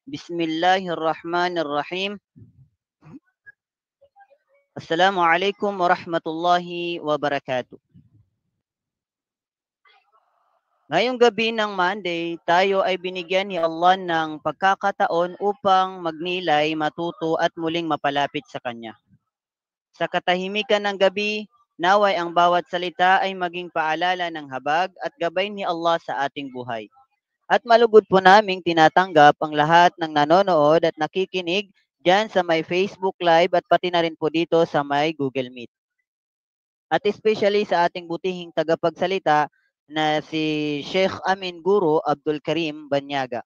Bismillahirrahmanirrahim. Assalamualaikum warahmatullahi wabarakatuh. Ngayong gabi ng Monday, tayo ay binigyan ni Allah ng pagkakataon upang magnilay, matuto at muling mapalapit sa Kanya. Sa katahimikan ng gabi, naway ang bawat salita ay maging paalala ng habag at gabay ni Allah sa ating buhay. At malugod po naming tinatanggap ang lahat ng nanonood at nakikinig dyan sa may Facebook Live at pati na rin po dito sa may Google Meet. At especially sa ating butihing tagapagsalita na si Sheikh Amin Guru Abdul Karim Banyaga.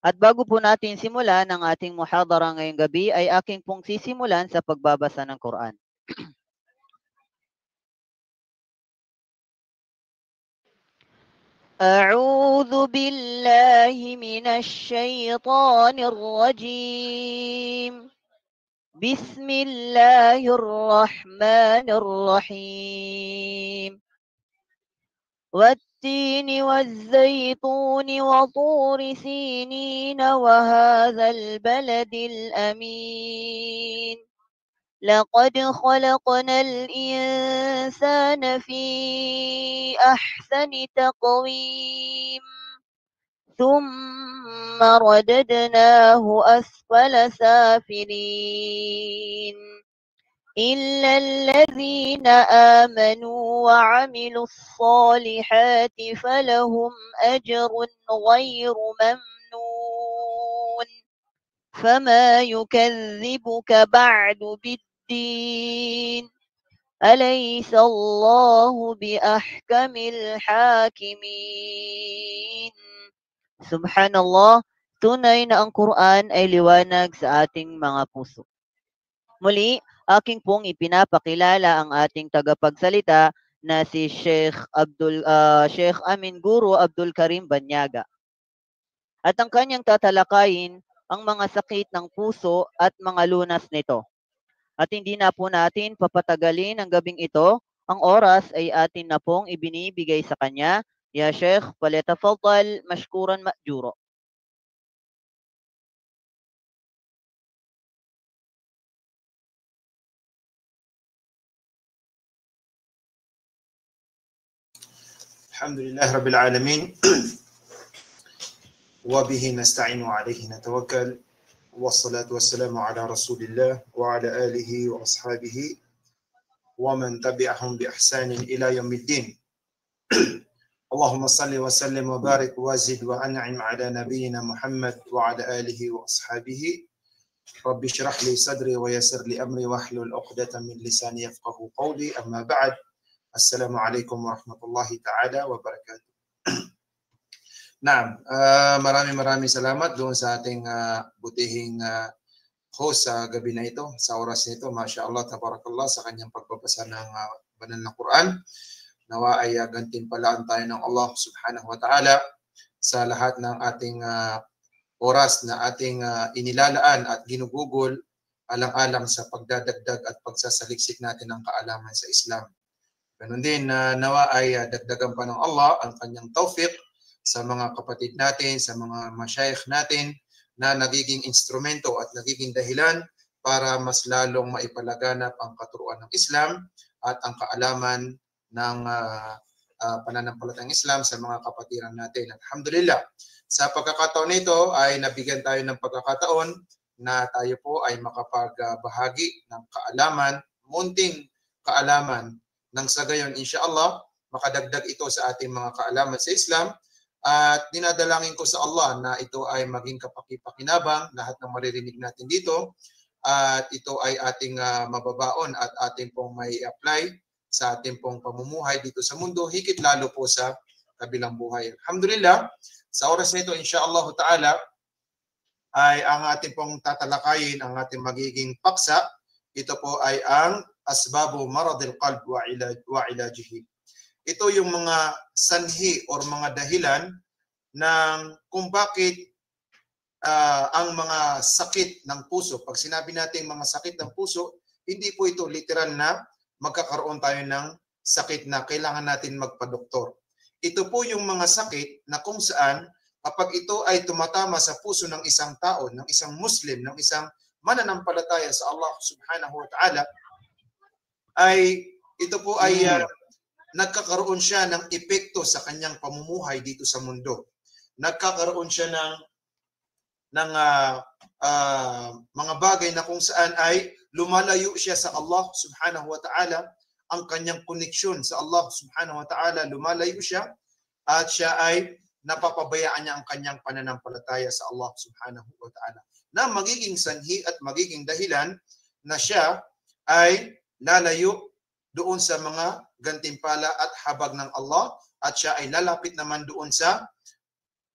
At bago po natin simulan ang ating muhadara ngayong gabi ay aking pong sisimulan sa pagbabasa ng Quran. أعوذ بالله من الشيطان الرجيم بسم الله الرحمن الرحيم والتين والزيتون وطور سينين وهذا البلد الأمين لقد خلقنا الإنسان في أحسن تقويم ثم رددناه أسفل سافلين إلا الذين آمنوا وعملوا الصالحات فلهم أجر غير ممنون فما يكذبك بعد بالدين أليس الله بأحكم الحاكمين. Subhanallah, tunay na ang Quran ay liwanag sa ating mga puso. Muli, aking pong ipinapakilala ang ating tagapagsalita na si Sheikh Amin Guru Abdul Karim Banyaga. At ang kanyang tatalakayin ang mga sakit ng puso at mga lunas nito. At hindi na po natin papatagalin ang gabing ito. Ang oras ay atin na pong ibinibigay sa kanya. Ya Sheikh, falyatafaddal mashkuran ma'juro. Alhamdulillah Rabbil Alamin wa bihi nasta'inu alayhi natawakkal wassalatu wassalamu ala Rasulillah wa ala alihi wa ashabihi wa man tabi'ahum bi ihsanin ila yaumiddin. Allahumma salli wa sallim wa barik wa zid wa an'im ala nabiyyina Muhammad wa ala alihi wa ashabihi. Rabbi shrah li sadri wa yassir li amri wahlul 'uqdatam min lisani yafqahu qawli. Amma ba'd. Assalamualaikum warahmatullahi ta'ala wabarakatuh. Naam, maraming salamat doon sa ating butihing host sa gabi na ito, sa oras nito. Masya Allah, tabarakallah sa kanyang pagbabasa ng banal na Quran. Nawa ay gantimpalaan tayo ng Allah subhanahu wa ta'ala sa lahat ng ating oras na ating inilalaan at ginugugol alang-alang sa pagdadagdag at pagsasaliksik natin ng kaalaman sa Islam. Ganun din nawa ay dagdagan pa ng Allah ang kanyang tawfiq sa mga kapatid natin, sa mga masyayikh natin na nagiging instrumento at nagiging dahilan para mas lalong maipalaganap ang katuruan ng Islam at ang kaalaman ng pananampalatayang Islam sa mga kapatiran natin. Alhamdulillah. Sa pagkakataon nito ay nabigyan tayo ng pagkakataon na tayo po ay makapagbahagi ng kaalaman, munting kaalaman, nang sa gayon, insyaAllah, makadagdag ito sa ating mga kaalaman sa Islam at dinadalangin ko sa Allah na ito ay maging kapakipakinabang lahat ng maririnig natin dito at ito ay ating mababaon at ating pong may apply sa ating pong pamumuhay dito sa mundo, higit lalo po sa kabilang buhay. Alhamdulillah, sa oras nito, insyaAllah ta'ala, ay ang ating pong tatalakayin, ang ating magiging paksa, ito po ay ang asbabu maradil qalb wa ilajihi. Ito yung mga sanhi or mga dahilan ng kung bakit ang mga sakit ng puso. Pag sinabi natin mga sakit ng puso, hindi po ito literal na magkakaroon tayo ng sakit na kailangan natin magpa-doktor. Ito po yung mga sakit na kung saan kapag ito ay tumatama sa puso ng isang tao, ng isang Muslim, ng isang mananampalataya sa Allah subhanahu wa ta'ala, ay ito po ay nagkakaroon siya ng epekto sa kanyang pamumuhay dito sa mundo. Nagkakaroon siya ng mga bagay na kung saan ay lumalayo siya sa Allah subhanahu wa ta'ala, ang kanyang koneksyon sa Allah subhanahu wa ta'ala lumalayo siya, at siya ay napapabayaan niya ang kanyang pananampalataya sa Allah subhanahu wa ta'ala, na magiging sanhi at magiging dahilan na siya ay lalayo doon sa mga gantimpala at habag ng Allah, at siya ay lalapit naman doon sa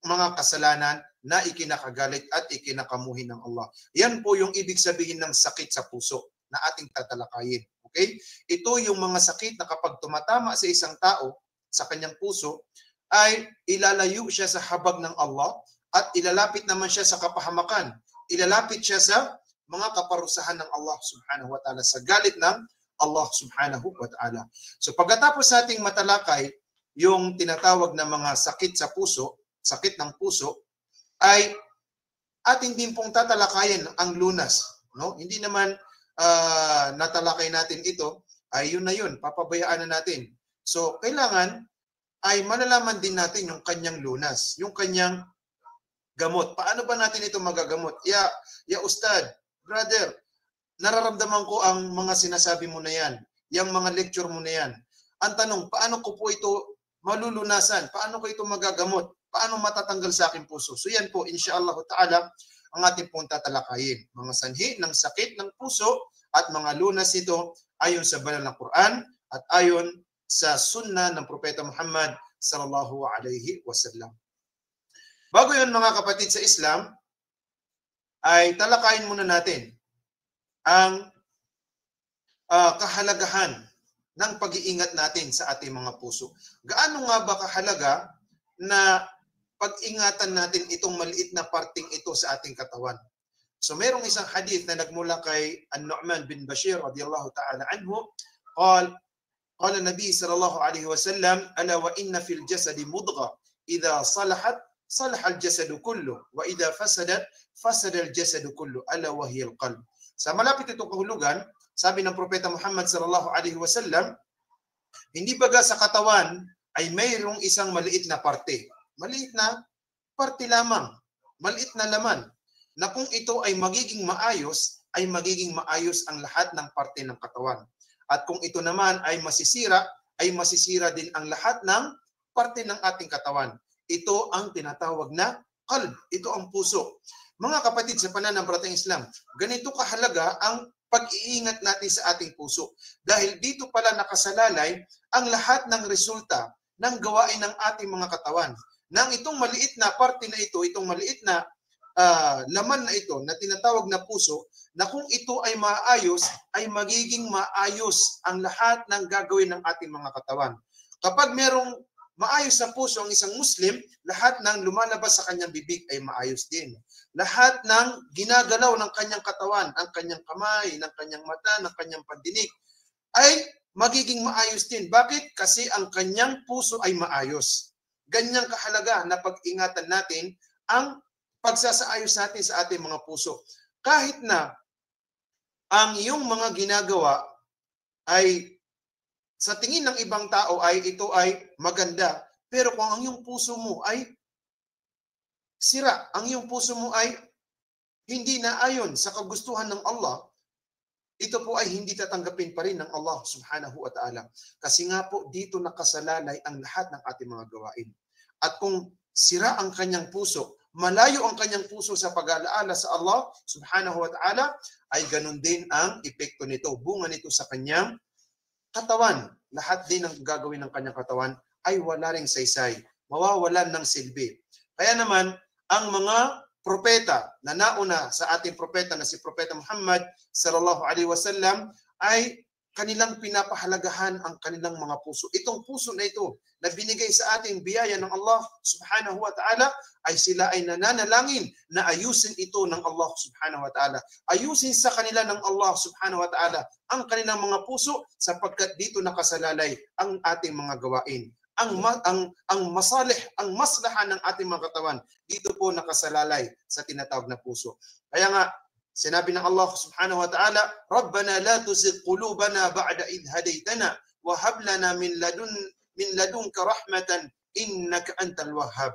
mga kasalanan na ikinakagalit at ikinakamuhin ng Allah. Yan po yung ibig sabihin ng sakit sa puso na ating tatalakayin. Okay? Ito yung mga sakit na kapag tumatama sa isang tao, sa kanyang puso, ay ilalayo siya sa habag ng Allah at ilalapit naman siya sa kapahamakan. Ilalapit siya sa mga kaparusahan ng Allah subhanahu wa ta'ala, sa galit ng Allah subhanahu wa ta'ala. So pagkatapos nating matalakay yung tinatawag na mga sakit sa puso, sakit ng puso, ay ating din pong tatalakayin ang lunas. No? Hindi naman natalakay natin ito, ay yun na yun, papabayaan na natin. So kailangan ay malalaman din natin yung kanyang lunas, yung kanyang gamot. Paano ba natin ito magagamot? Ya ustad, brother, nararamdaman ko ang mga sinasabi mo na yan, yung mga lecture mo na yan. Ang tanong, paano ko po ito malulunasan? Paano ko ito magagamot? Paano matatanggal sa aking puso? So yan po, insyaAllah ta'ala, ang ating pong tatalakayin. Mga sanhi ng sakit ng puso at mga lunas ito ayon sa banal na Quran at ayon sa sunnah ng Propeta Muhammad sallallahu alaihi wasallam. Bago yun mga kapatid sa Islam, ay talakayin muna natin ang kahalagahan ng pag-iingat natin sa ating mga puso. Gaano nga ba kahalaga na pag-ingatan natin itong maliit na parting ito sa ating katawan? So merong isang hadith na nagmula kay An-Nu'man bin Bashir radiyallahu ta'ala anhu, قال النبي صلى الله عليه وسلم ألا وإن في الجسد مضغة إذا صلحت صلح الجسد كله وإذا فسدت فسد الجسد كله ألا وهي القلب. Sa malapit itong kahulugan, sabi ng Propeta Muhammad sallallahu alaihi wasallam, hindi baga sa katawan ay mayroong isang maliit na parte. Maliit na parte lamang, maliit na laman, na kung ito ay magiging maayos, ay magiging maayos ang lahat ng parte ng katawan. At kung ito naman ay masisira din ang lahat ng parte ng ating katawan. Ito ang tinatawag na qalb. Ito ang puso. Mga kapatid sa pananampalatayang Islam, ganito kahalaga ang pag-iingat natin sa ating puso. Dahil dito pala nakasalalay ang lahat ng resulta ng gawain ng ating mga katawan. Nang itong maliit na parte na ito, itong maliit na laman na ito na tinatawag na puso, na kung ito ay maayos, ay magiging maayos ang lahat ng gagawin ng ating mga katawan. Kapag merong maayos sa puso ang isang Muslim, lahat ng lumalabas sa kanyang bibig ay maayos din. Lahat ng ginagalaw ng kanyang katawan, ang kanyang kamay, ng kanyang mata, ng kanyang pandinig, ay magiging maayos din. Bakit? Kasi ang kanyang puso ay maayos. Ganyang kahalaga na pag-ingatan natin ang pagsasaayos natin sa ating mga puso. Kahit na ang iyong mga ginagawa ay sa tingin ng ibang tao ay ito ay maganda, pero kung ang iyong puso mo ay sira, ang iyong puso mo ay hindi naayon sa kagustuhan ng Allah, ito po ay hindi tatanggapin pa rin ng Allah subhanahu wa ta'ala. Kasi nga po dito nakasalalay ang lahat ng ating mga gawain. At kung sira ang kanyang puso, malayo ang kanyang puso sa pag-aalaala sa Allah subhanahu wa ta'ala, ay ganun din ang epekto nito. Bunga nito sa kanyang katawan. Lahat din ng gagawin ng kanyang katawan ay wala ring saysay. Mawawalan ng silbi. Kaya naman, ang mga propeta na nauna sa ating propeta na si Propeta Muhammad sallallahu alaihi wasallam ay kanilang pinapahalagahan ang kanilang mga puso. Itong puso na ito na binigay sa ating biyaya ng Allah subhanahu wa ta'ala ay sila ay nananalangin na ayusin ito ng Allah subhanahu wa ta'ala. Ayusin sa kanila ng Allah subhanahu wa ta'ala ang kanilang mga puso sapagkat dito nakasalalay ang ating mga gawain. ang masalih, ang maslaha ng ating mga katawan. Dito po nakasalalay sa tinatawag na puso. Kaya nga, sinabi ng Allah subhanahu wa ta'ala, Rabbana la tuzigh qulubana ba'da idh hadaytana wa hab lana min ladunka rahmatan innaka antal wahhab.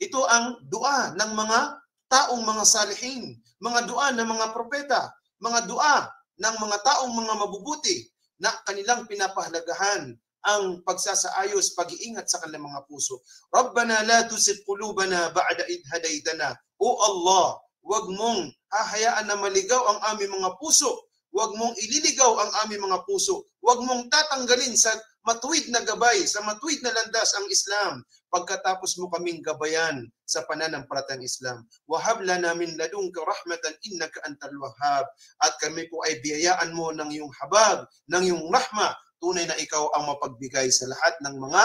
Ito ang dua ng mga taong mga salihin, mga dua ng mga propeta, mga dua ng mga taong mga mabubuti na kanilang pinapahalagahan ang pagsasaayos, pag-iingat sa kanilang mga puso. Rabbana la tuzigh qulubana ba'da idh hadaytana. O Allah, wag mong hahayaan na maligaw ang aming mga puso. Wag mong ililigaw ang aming mga puso. Wag mong tatanggalin sa matuwid na gabay, sa matuwid na landas ang Islam pagkatapos mo kaming gabayan sa pananampalatayang Islam. Wahab lana min ladunka rahmatan innaka antal wahhab. At kami po ay biyayaan mo ng iyong habag, ng iyong rahma. Tunay na ikaw ang mapagbigay sa lahat ng mga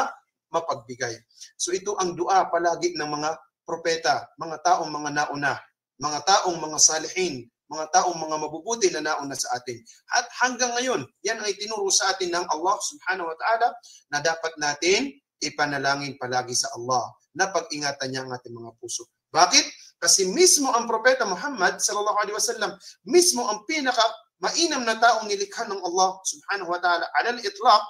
mapagbigay. So ito ang dua palagi ng mga propeta, mga taong mga nauna, mga taong mga salihin, mga taong mga mabubuti na nauna sa atin. At hanggang ngayon, yan ay tinuro sa atin ng Allah subhanahu wa ta'ala na dapat natin ipanalangin palagi sa Allah na pag-ingatan niya ang ating mga puso. Bakit? Kasi mismo ang propeta Muhammad sallallahu alaihi wasallam, mismo ang pinaka mainam na taong nilikha ng Allah subhanahu wa ta'ala alal itlaq,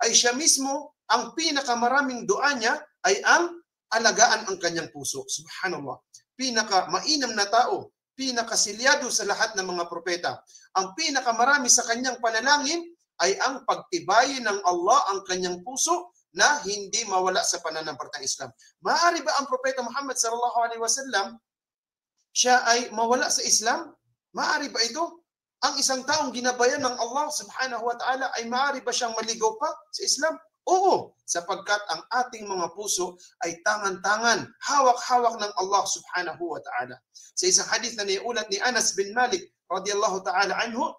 ay siya mismo ang pinakamaraming dua niya ay ang alagaan ang kanyang puso. Subhanallah. Pinaka mainam na tao, pinakasilyado sa lahat ng mga propeta. Ang pinakamarami sa kanyang panalangin ay ang pagtibayin ng Allah ang kanyang puso na hindi mawala sa pananampalatayang Islam. Maaari ba ang propeta Muhammad sallallahu alaihi wasallam siya ay mawala sa Islam? Maaari ba ito? Ang isang taong ginabayan ng Allah subhanahu wa ta'ala ay maaari ba siyang maligaw pa sa Islam? Oo, sapagkat ang ating mga puso ay tangan-tangan, hawak-hawak ng Allah subhanahu wa ta'ala. Sa isang hadith na niulat ni Anas bin Malik radiyallahu ta'ala anhu,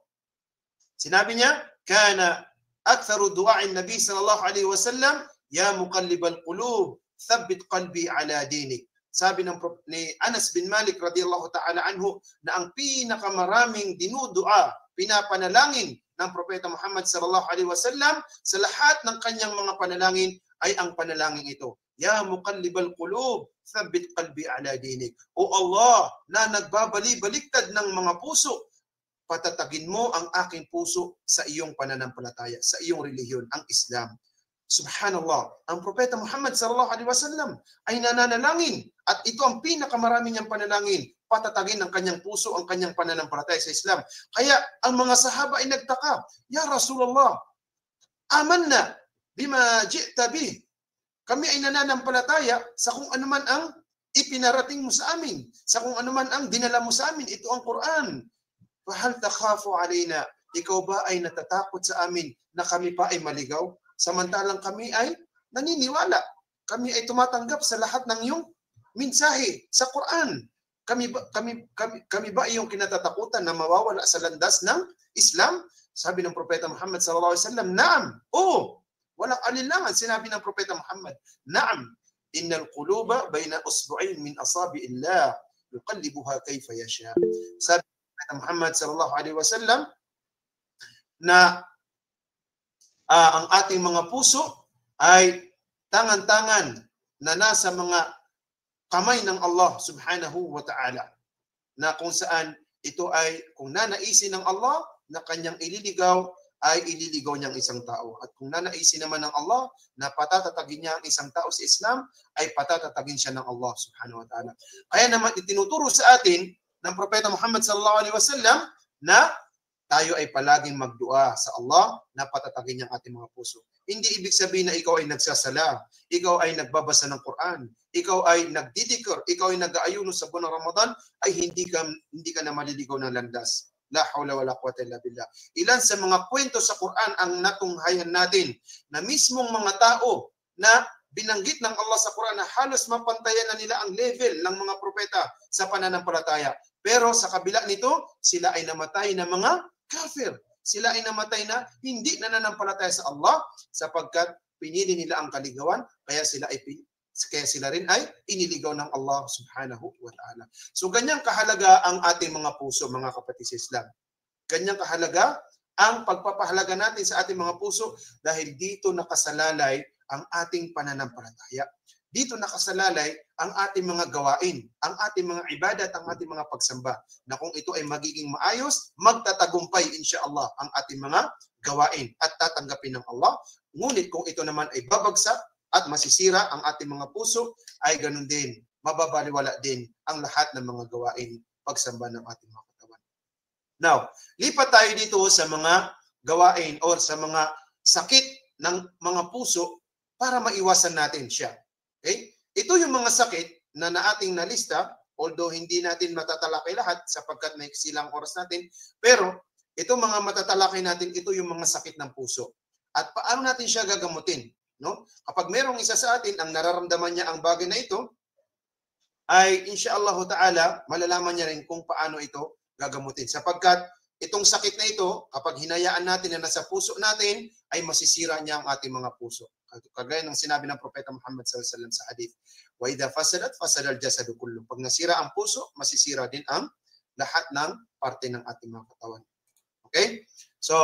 sinabi niya, kana aktharu du'a'in Nabi sallallahu alaihi wasallam, ya muqallibal qulub, thabbit qalbi ala dinik. Sabi ni Anas bin Malik radiyallahu ta'ala anhu na ang pinakamaraming dinudua, pinapanalangin ng propeta Muhammad sallallahu alaihi wasallam sa lahat ng kanyang mga panalangin ay ang panalangin ito. Ya muqallibal qulub, thabbit qalbi ala dinik. O Allah na nagbabali-baliktad ng mga puso, patatagin mo ang aking puso sa iyong pananampalataya, sa iyong relihiyon, ang Islam. Subhanallah, ang propeta Muhammad sallallahu alaihi wasallam ay nananalangin at ito ang pinakamarami niyang panalangin, patatagin ng kanyang puso ang kanyang pananampalataya sa Islam. Kaya ang mga sahaba ay nagtaka, Ya Rasulullah, amanna bima ji'ta bih. Kami ay nananampalataya sa kung anuman ang ipinarating mo sa amin, sa kung anuman ang dinala mo sa amin, ito ang Quran. Fahal takhafu alaina, ikaw ba ay natatakot sa amin na kami pa ay maligaw? Samantalang kami ay naniniwala. Kami ay tumatanggap sa lahat ng iyong mensahe sa Quran. Kami ba iyong kinatatakutan na mawawala sa landas ng Islam? Sabi ng propeta Muhammad sallallahu alaihi wasallam, "Na'am." Oo, walang alinlangan sinabi ng propeta Muhammad. "Na'am, innal quluba baina usbu'ain min asabi'illah, yuqallibuha kayfa yasha." Sabi ng propeta Muhammad sallallahu alaihi wasallam na ang ating mga puso ay tangan-tangan na nasa mga kamay ng Allah subhanahu wa ta'ala, na kung saan ito ay kung nanaisin ng Allah na kanyang ililigaw, ay ililigaw niyang isang tao. At kung nanaisin naman ng Allah na patatatagin niya ang isang tao sa Islam, ay patatatagin siya ng Allah subhanahu wa ta'ala. Kaya naman itinuturo sa atin ng propeta Muhammad sallallahu alaihi wasallam na tayo ay palaging magdua sa Allah na patatagin niyang ating mga puso. Hindi ibig sabihin na ikaw ay nagsasala, ikaw ay nagbabasa ng Quran, ikaw ay nagdidikir, ikaw ay nag-aayuno sa buwan ng Ramadan, ay hindi ka na maliligaw ng landas. La hawla wala quwwata illa billah. Ilan sa mga kwento sa Quran ang natunghayan natin na mismong mga tao na binanggit ng Allah sa Quran na halos mapantayan na nila ang level ng mga propeta sa pananampalataya. Pero sa kabila nito, sila ay namatay na mga kafir. Sila ay namatay na hindi nananampalataya sa Allah sapagkat pinili nila ang kaligawan, kaya sila rin ay iniligaw ng Allah subhanahu wa ta'ala. So ganyang kahalaga ang ating mga puso, mga kapatid sa Islam. Ganyang kahalaga ang pagpapahalaga natin sa ating mga puso dahil dito nakasalalay ang ating pananampalataya. Dito nakasalalay ang ating mga gawain, ang ating mga ibada at ang ating mga pagsamba, na kung ito ay magiging maayos, magtatagumpay insyaAllah ang ating mga gawain at tatanggapin ng Allah. Ngunit kung ito naman ay babagsak at masisira ang ating mga puso, ay ganun din, mababaliwala din ang lahat ng mga gawain pagsamba ng ating mga katawan. Now, lipat tayo dito sa mga gawain o sa mga sakit ng mga puso para maiwasan natin siya. Okay? Ito yung mga sakit na ating nalista, although hindi natin matatalakay lahat sapagkat may silang oras natin, pero ito mga matatalakay natin, ito yung mga sakit ng puso. At paano natin siya gagamutin? No? Kapag merong isa sa atin ang nararamdaman niya ang bagay na ito, ay insyaAllah ta'ala, malalaman niya rin kung paano ito gagamutin. Sapagkat itong sakit na ito, kapag hinayaan natin na nasa puso natin, ay masisira niya ang ating mga puso. Kagaya ng sinabi ng Propeta Muhammad SAW sa hadith, wa idha fasadat, fasadal jasadu kullu. Pag nasira ang puso, masisira din ang lahat ng parte ng ating mga katawan. Okay? So,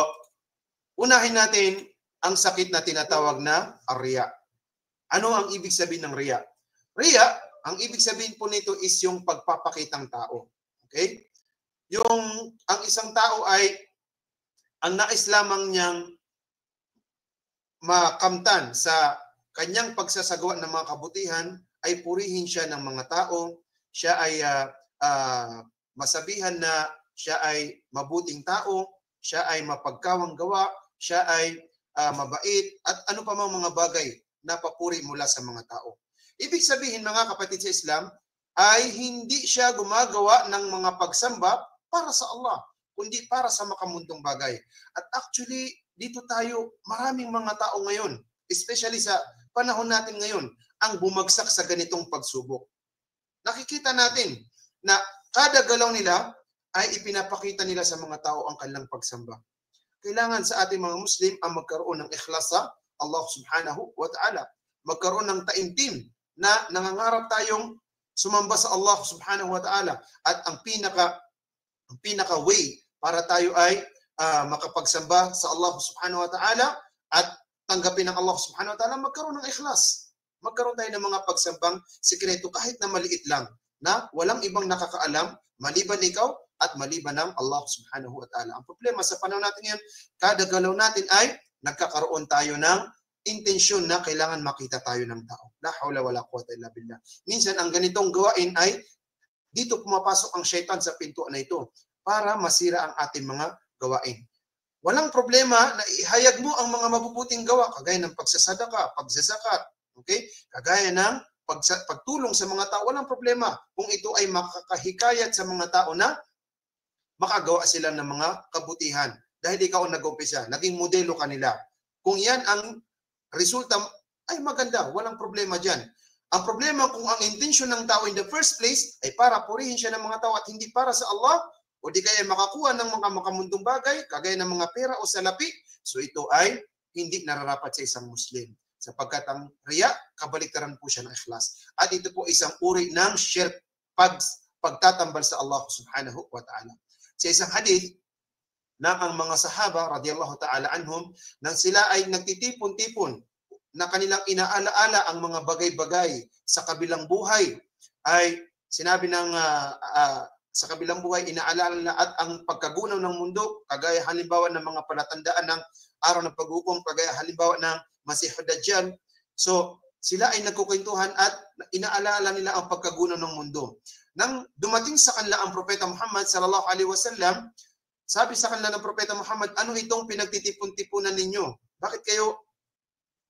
unahin natin ang sakit na tinatawag na riya. Ano ang ibig sabihin ng riya? Riya, ang ibig sabihin po nito is yung pagpapakitang tao. Okay? Ang isang tao ay ang nais lamang niyang makamtan sa kanyang pagsasagawa ng mga kabutihan ay purihin siya ng mga tao, siya ay masabihan na siya ay mabuting tao, siya ay mapagkawang gawa, siya ay mabait, at ano pa mang mga bagay na papuri mula sa mga tao. Ibig sabihin mga kapatid sa Islam, ay hindi siya gumagawa ng mga pagsamba para sa Allah, kundi para sa makamundong bagay. At actually, dito tayo, maraming mga tao ngayon, especially sa panahon natin ngayon, ang bumagsak sa ganitong pagsubok. Nakikita natin na kada galaw nila ay ipinapakita nila sa mga tao ang kanilang pagsamba. Kailangan sa ating mga Muslim ang magkaroon ng ikhlas sa Allah subhanahu wa ta'ala. Magkaroon ng taimtim na nangangarap tayong sumamba sa Allah subhanahu wa ta'ala. At ang pinaka way para tayo ay makapagsamba sa Allah subhanahu wa ta'ala at tanggapin ng Allah subhanahu wa ta'ala, magkaroon ng ikhlas. Magkaroon tayo ng mga pagsambang sikreto kahit na maliit lang, na walang ibang nakakaalam maliban ikaw at maliban ng Allah subhanahu wa ta'ala. Ang problema sa panahon natin ngayon, kada galaw natin ay nagkakaroon tayo ng intensyon na kailangan makita tayo ng tao. La hawla wala quwwata illa billah. Minsan ang ganitong gawain ay dito pumapasok ang syaitan sa pintuan na ito para masira ang ating mga gawain. Walang problema na ihayag mo ang mga mabubuting gawa, kagaya ng pagsasadaka, pagzazakat, okay? Kagaya ng pagtulong sa mga tao, walang problema kung ito ay makakahikayat sa mga tao na makagawa sila ng mga kabutihan. Dahil ikaw ang nag-umpisa, naging modelo kanila. Kung yan ang resulta, ay maganda, walang problema dyan. Ang problema kung ang intention ng tao in the first place ay para purihin siya ng mga tao at hindi para sa Allah, o di kaya makakuha ng mga makamundong bagay, kagaya ng mga pera o salapi, so ito ay hindi nararapat sa isang Muslim. Sapagkat ang riya, kabaliktaran po siya ng ikhlas. At ito po isang uri ng shirk, pagtatambal sa Allah subhanahu wa ta'ala. Sa isang hadith, na ang mga sahaba, radiyallahu ta'ala anhum, nang sila ay nagtitipon-tipon, na kanilang inaalaala ang mga bagay-bagay sa kabilang buhay, ay sinabi ng sa kabilang buhay, inaalala na at ang pagkagunaw ng mundo, kagaya halimbawa ng mga palatandaan ng araw ng pag-hukom, kagaya halimbawa ng Masihud Dajjal. So, sila ay nagkukwentuhan at inaalala nila ang pagkagunaw ng mundo. Nang dumating sa kanila ang Propeta Muhammad sallallahu alaihi wasallam, sabi sa kanila ng Propeta Muhammad, ano itong pinagtitipon-tipunan ninyo? Bakit kayo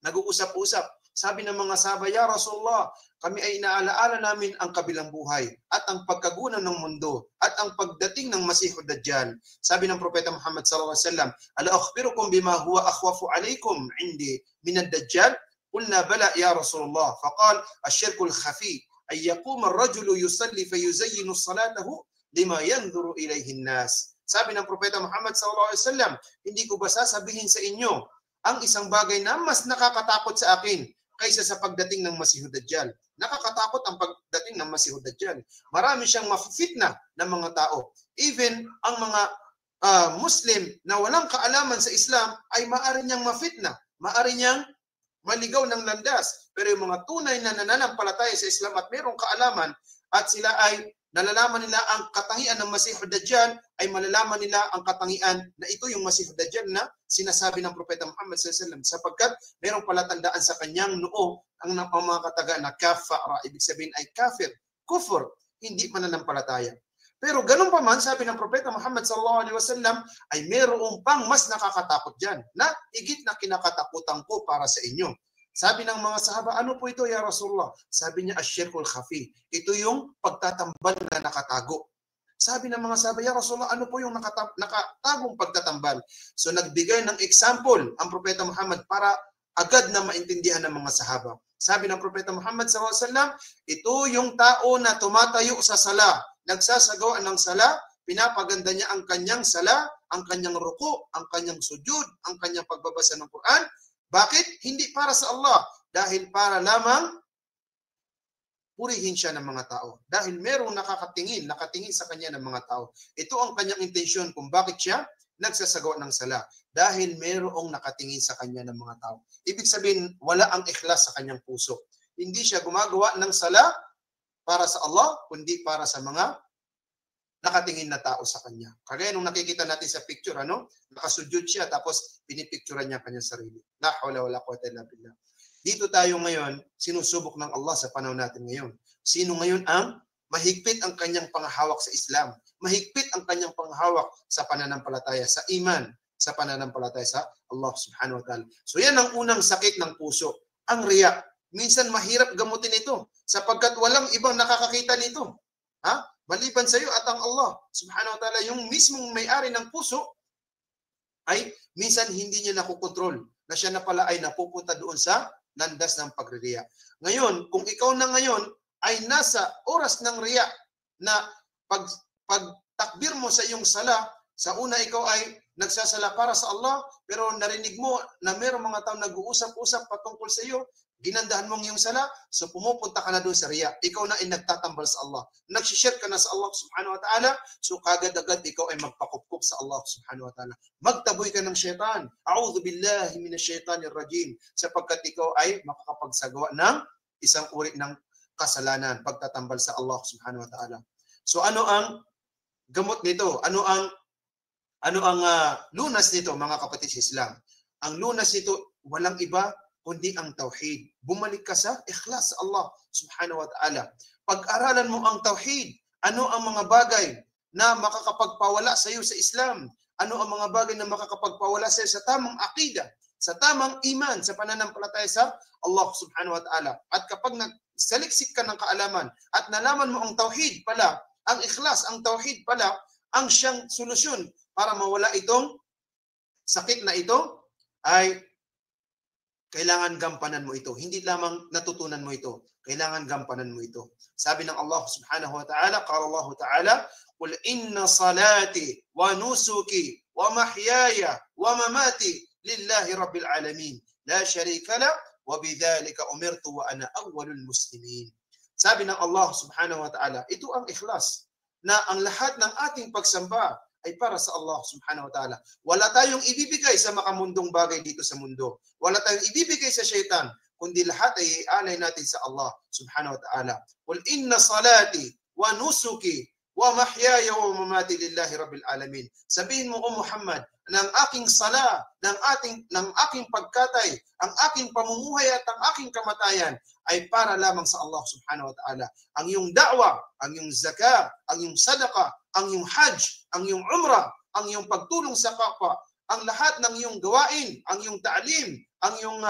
nag-uusap-usap? Sabi ng mga sahaba, ya Rasulullah, kami ay inaalaala namin ang kabilang buhay at ang pagkagunaw ng mundo at ang pagdating ng Masihud Dajjal. Sabi ng Propeta Muhammad sallallahu alaihi wasallam, ala akhbirukum bima huwa akhwafu alaykum indi min ad-dajjal? Qulna bala ya Rasulullah. Faqal ash-shirku al-khafi ay yaqum ar-rajulu yusalli fayuzayyinu salatahu lima yanzuru ilayhi an-nas. Sabi ng Propeta Muhammad sallallahu alaihi wasallam, hindi ko ba sasabihin sa inyo ang isang bagay na mas nakakatakot sa akin kaysa sa pagdating ng Masihud Dajjal. Nakakatakot ang pagdating ng Masihud Dajjal. Marami siyang mafitna ng mga tao. Even ang mga Muslim na walang kaalaman sa Islam ay maaari niyang mafitna. Maaari niyang maligaw ng landas. Pero yung mga tunay na nananampalataya sa Islam at mayroong kaalaman at sila ay nalalaman nila ang katangian ng Masihud Dajjal, ay malalaman nila ang katangian na ito yung Masihud Dajjal na sinasabi ng Propeta Muhammad SAW, sapagkat mayroong palatandaan sa kanyang noo ang mga kataga na kafara, ibig sabihin ay kafir, kufur, hindi mananampalataya. Pero ganun pa man, sabi ng Propeta Muhammad SAW, ay mayroong pang mas nakakatakot dyan na higit na kinakatakutan ko para sa inyo. Sabi ng mga sahaba, ano po ito ya Rasulullah? Sabi niya, asyirkul khafi. Ito yung pagtatambal na nakatago. Sabi ng mga sahaba, ya Rasulullah, ano po yung nakatagong pagtatambal? So nagbigay ng example ang Propeta Muhammad para agad na maintindihan ng mga sahaba. Sabi ng Propeta Muhammad SAW, ito yung tao na tumatayo sa sala, nagsasagawa ng sala, pinapaganda niya ang kanyang sala, ang kanyang ruku, ang kanyang sujud, ang kanyang pagbabasa ng Quran. Bakit? Hindi para sa Allah. Dahil para lamang purihin siya ng mga tao. Dahil merong nakatingin sa kanya ng mga tao. Ito ang kanyang intensyon kung bakit siya nagsasagawa ng sala. Dahil merong nakatingin sa kanya ng mga tao. Ibig sabihin, wala ang ikhlas sa kanyang puso. Hindi siya gumagawa ng sala para sa Allah, kundi para sa mga nakatingin na tao sa kanya. Kagaya nung nakikita natin sa picture, nakasujud siya tapos pinipicturean niya kanyang sarili. La hawla wala quwwata illa billah. Dito tayo ngayon, sinusubok ng Allah sa panahon natin ngayon. Sino ngayon ang mahigpit ang kanyang panghahawak sa Islam? Mahigpit ang kanyang panghahawak sa pananampalataya, sa iman, sa pananampalataya sa Allah subhanahu wa ta'ala. So yan ang unang sakit ng puso, ang riya. Minsan mahirap gamutin ito sapagkat walang ibang nakakakita nito. Maliban sa iyo at ang Allah subhanahu wa ta'ala, yung mismong may-ari ng puso, ay minsan hindi niya nakukontrol na siya na pala ay napupunta doon sa landas ng pagriya. Ngayon, kung ikaw na ngayon ay nasa oras ng riya na pagtakbir mo sa iyong sala, sa una ikaw ay nagsasala para sa Allah, pero narinig mo na mayroong mga tao nag-uusap-usap patungkol sa iyo, ginandahan mong iyong sala, so pumupunta ka na doon sa riya. Ikaw na ay nagtatambal sa Allah. Nagsishare ka na sa Allah subhanahu wa ta'ala, so kagad-agad ikaw ay magpakupkup sa Allah subhanahu wa ta'ala. Magtaboy ka ng syaitan. A'udhu billahi minash shaitanir rajim. Sapagkat ikaw ay makakapagsagawa ng isang uri ng kasalanan, pagtatambal sa Allah subhanahu wa ta'ala. So ano ang gamot nito? Ano ang lunas nito, mga kapatid sa Islam? Ang lunas nito, walang iba kundi ang tauhid. Bumalik ka sa ikhlas sa Allah subhanahu wa ta'ala. Pag-aralan mo ang tauhid, ano ang mga bagay na makakapagpawala sa iyo sa Islam? Ano ang mga bagay na makakapagpawala sa iyo sa tamang aqida, sa tamang iman, sa pananampalataya sa Allah subhanahu wa ta'ala? At kapag nagsaliksik ka ng kaalaman at nalaman mo ang tauhid pala, ang ikhlas, ang tauhid pala, ang siyang solusyon para mawala itong sakit na ito, ay kailangan gampanan mo ito. Hindi lamang natutunan mo ito. Kailangan gampanan mo ito. Sabi ng Allah subhanahu wa ta'ala, qala Allah ta'ala, "Qul inna salati wa nusuki wa mahyaya wa mamati lillahi rabbil alamin. La sharika la wa bidzalika umirtu wa ana awwalul muslimin." Sabi ng Allah subhanahu wa ta'ala, ito ang ikhlas, na ang lahat ng ating pagsamba ay para sa Allah subhanahu wa ta'ala. Wala tayong ibibigay sa makamundong bagay dito sa mundo. Wala tayong ibibigay sa syaitan, kundi lahat ay ialay natin sa Allah subhanahu wa ta'ala. Qul inna salati wa nusuki wa mahyaya wa mamati lillahi rabbil alamin. Sabihin mo, O Muhammad, ng aking sala, ng aking pagkatay, ang aking pamumuhay at ang aking kamatayan ay para lamang sa Allah subhanahu wa ta'ala. Ang iyong da'wa, ang iyong zakah, ang iyong sadaqah, ang iyong hajj, ang iyong umrah, ang iyong pagtulong sa kapwa, ang lahat ng iyong gawain, ang iyong ta'lim, ang iyong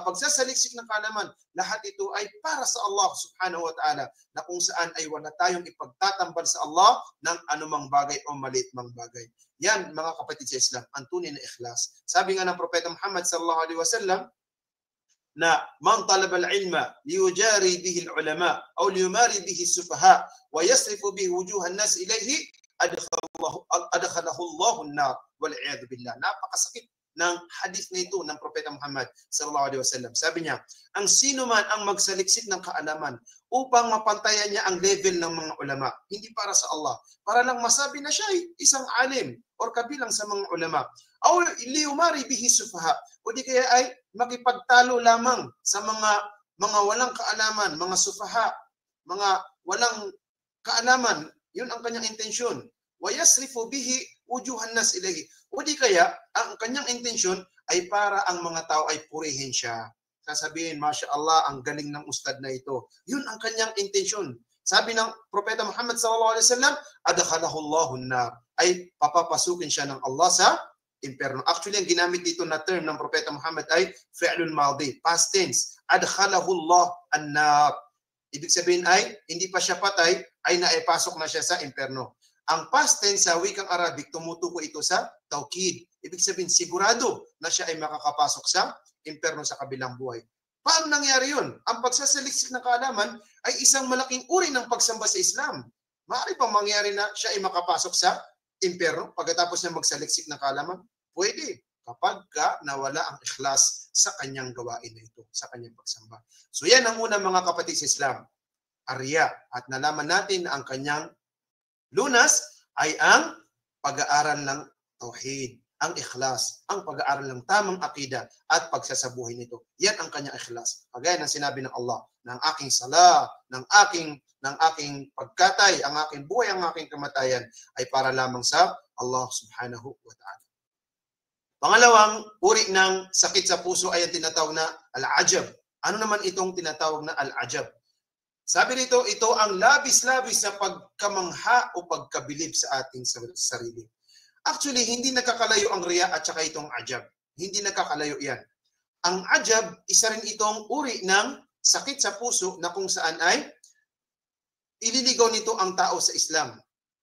pagsasaliksik ng kaalaman, lahat ito ay para sa Allah subhanahu wa ta'ala, na kung saan ay wala tayong ipagtatambal sa Allah ng anumang bagay o maliit mang bagay. Yan, mga kapatid sa Islam, ang tunay na ikhlas. Sabi nga ng Propeta Muhammad sallallahu alaihi wasallam, na man talaba al-ilma liyujari bihi al-ulama aw liyumari bihi as-sufaha wa yasrifu bihi wujuhan nas ilayhi adkhalahu Allahu an-nar wal a'yadu billah. Napakasakit ng hadith na ito ng Propeta Muhammad sallallahu alaihi wasallam. Sabi niya, ang sino man ang magsaliksik ng kaalaman upang mapantayan niya ang level ng mga ulama, hindi para sa Allah, para lang masabi na siya ay isang alim or kabilang sa mga ulama, Aw liyumari bihi sufaha. O di kaya ay makipagtalo lamang sa mga walang kaalaman, mga sufaha, mga walang kaalaman. Yun ang kanyang intensyon. Wa yasrifu bihi wujuhan nas ilayhi. O di kaya ang kanyang intensyon ay para ang mga tao ay purihin siya. Sasabihin, Masya Allah, ang galing ng ustad na ito. Yun ang kanyang intensyon. Sabi ng Propeta Muhammad SAW, adkhalahu Allahun nar, ay papapasukin siya ng Allah sa impyerno. Actually, ang ginamit dito na term ng Propeta Muhammad ay fi'lul madhi, past tense. Adkhalahu Allah an-nar. Ibig sabihin ay, hindi pa siya patay, ay naipasok na siya sa impyerno. Ang past tense sa wikang Arabic, tumutukoy ito sa taukid. Ibig sabihin, sigurado na siya ay makakapasok sa impyerno sa kabilang buhay. Paano nangyari yun? Ang pagsasaliksik ng kaalaman ay isang malaking uri ng pagsamba sa Islam. Maaari pa mangyari na siya ay makapasok sa impyerno pagkatapos niya magsaliksik ng kaalaman? Pwede, kapag nawala ang ikhlas sa kanyang gawain na ito, sa kanyang pagsamba. So yan ang unang mga kapatid sa Islam, Arya. At nalaman natin na ang kanyang lunas ay ang pag-aaral ng tauhid, ang ikhlas, ang pag-aaral ng tamang akida at pagsasabuhay nito. Yan ang kanyang ikhlas. Kagaya ng sinabi ng Allah, ng aking sala, ng aking pagkatay, ang aking buhay, ang aking kamatayan ay para lamang sa Allah subhanahu wa ta'ala. Pangalawang uri ng sakit sa puso ay ang tinatawag na al-ajab. Ano naman itong tinatawag na al-ajab? Sabi nito, ito ang labis-labis na pagkamangha o pagkabilib sa ating sarili. Actually, hindi nakakalayo ang riya at saka itong ajab. Hindi nakakalayo yan. Ang ajab, isa rin itong uri ng sakit sa puso na kung saan ay ililigaw nito ang tao sa Islam.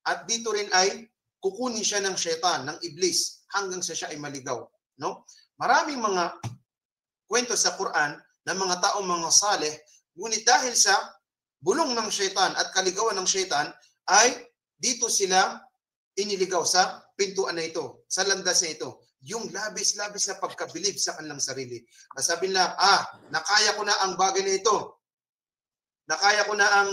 At dito rin ay kukunin siya ng syaitan, ng iblis, hanggang sa siya ay maligaw. No? Maraming mga kwento sa Quran ng mga taong mga saleh, ngunit dahil sa bulong ng syaitan at kaligawan ng syaitan, ay dito sila iniligaw sa pintuan na ito, sa landas na ito. Yung labis-labis na pagkabilib sa kanilang sarili. Nasabi nila, nakaya ko na ang bagay na ito. Nakaya ko na ang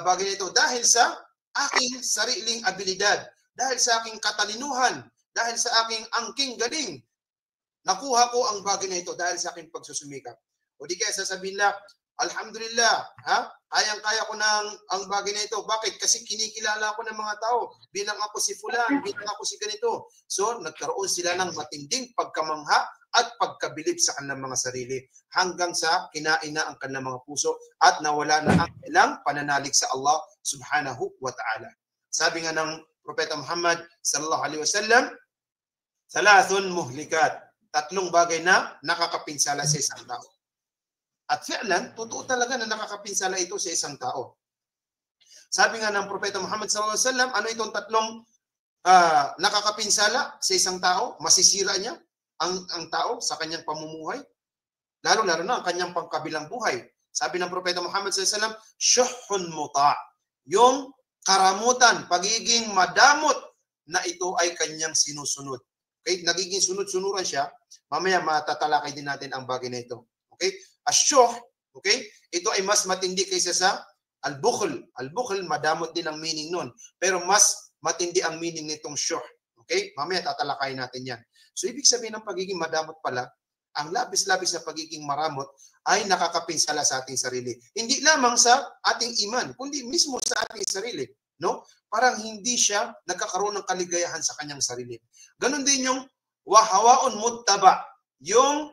bagay na ito dahil sa aking sariling abilidad, dahil sa aking katalinuhan, dahil sa aking angking galing. Nakuha ko ang bagay na ito dahil sa aking pagsusumikap. O di kaya sasabihin nila, Alhamdulillah, kayang-kaya ko na ang bagay na ito. Bakit? Kasi kinikilala ko ng mga tao. Bilang ako si fulan, bilang ako si ganito. So, nagkaroon sila ng matinding pagkamangha at pagkabilib sa kanilang mga sarili hanggang sa kinain na ang kanilang mga puso at nawala na ang ilang pananalig sa Allah subhanahu wa ta'ala. Sabi nga ng Propeta Muhammad sallallahu alaihi wasallam, thalathun muhlikat. Tatlong bagay na nakakapinsala sa isang tao. At fi'lan, totoo talaga na nakakapinsala ito sa isang tao. Sabi nga ng Propeta Muhammad sallallahu alaihi wasallam, ano itong tatlong nakakapinsala sa isang tao? Masisira niya ang tao sa kanyang pamumuhay. Lalo-lalo na ang kanyang pangkabilang buhay. Sabi ng Propeta Muhammad sallallahu alaihi wasallam, syuhun muta'. Yung karamutan, pagiging madamot na ito ay kanyang sinusunod. Okay? Nagiging sunod-sunuran siya. Mamaya matatalakay din natin ang bagay na ito. Okay? Asyuh, okay? Ito ay mas matindi kaysa sa al-bukhl. Al-bukhl, madamot din ang meaning nun. Pero mas matindi ang meaning nitong syuh. Okay? Mamaya tatalakayin natin yan. So, ibig sabihin ng pagiging madamot pala, ang labis-labis na pagiging maramot ay nakakapinsala sa ating sarili. Hindi lamang sa ating iman, kundi mismo sa ating sarili. No? Parang hindi siya nagkakaroon ng kaligayahan sa kanyang sarili. Ganon din yung wahawaon muttaba. Yung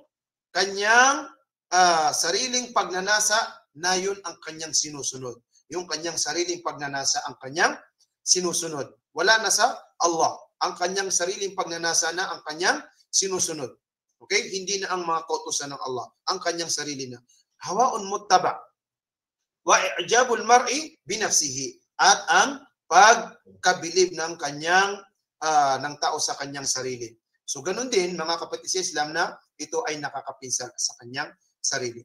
kanyang sariling pagnanasa na yun ang kanyang sinusunod. Yung kanyang sariling pagnanasa ang kanyang sinusunod. Wala na sa Allah. Ang kanyang sariling pagnanasa na ang kanyang sinusunod. Okay? Hindi na ang mga kautusan ng Allah. Ang kanyang sarili na. Hawaun muttaba. Wa i'jabul mar'i binafsihi. At ang pagkabilib ng kanyang ng tao sa kanyang sarili. So ganun din mga kapatid sa Islam na ito ay nakakapinsala sa kanyang sarili.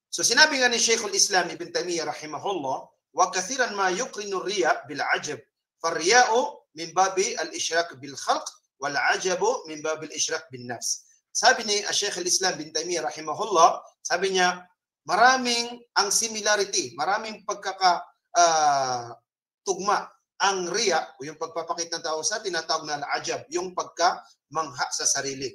So sinabi nga ni Sheikhul Islam Ibn Taymiyyah rahimahullah, wa kathiran ma yuqrinu riya bil ajab. Farriya'u min babi al-ishrak bil khalq wal ajabu min babi al-ishrak bin nafs. Sabi ni Sheikhul Islam Ibn Taymiyyah rahimahullah, sabi niya, maraming ang similarity, maraming tugma ang riya o yung pagpapakita ng tao sa tinatawag na al-ajab, yung pagkamangha sa sarili.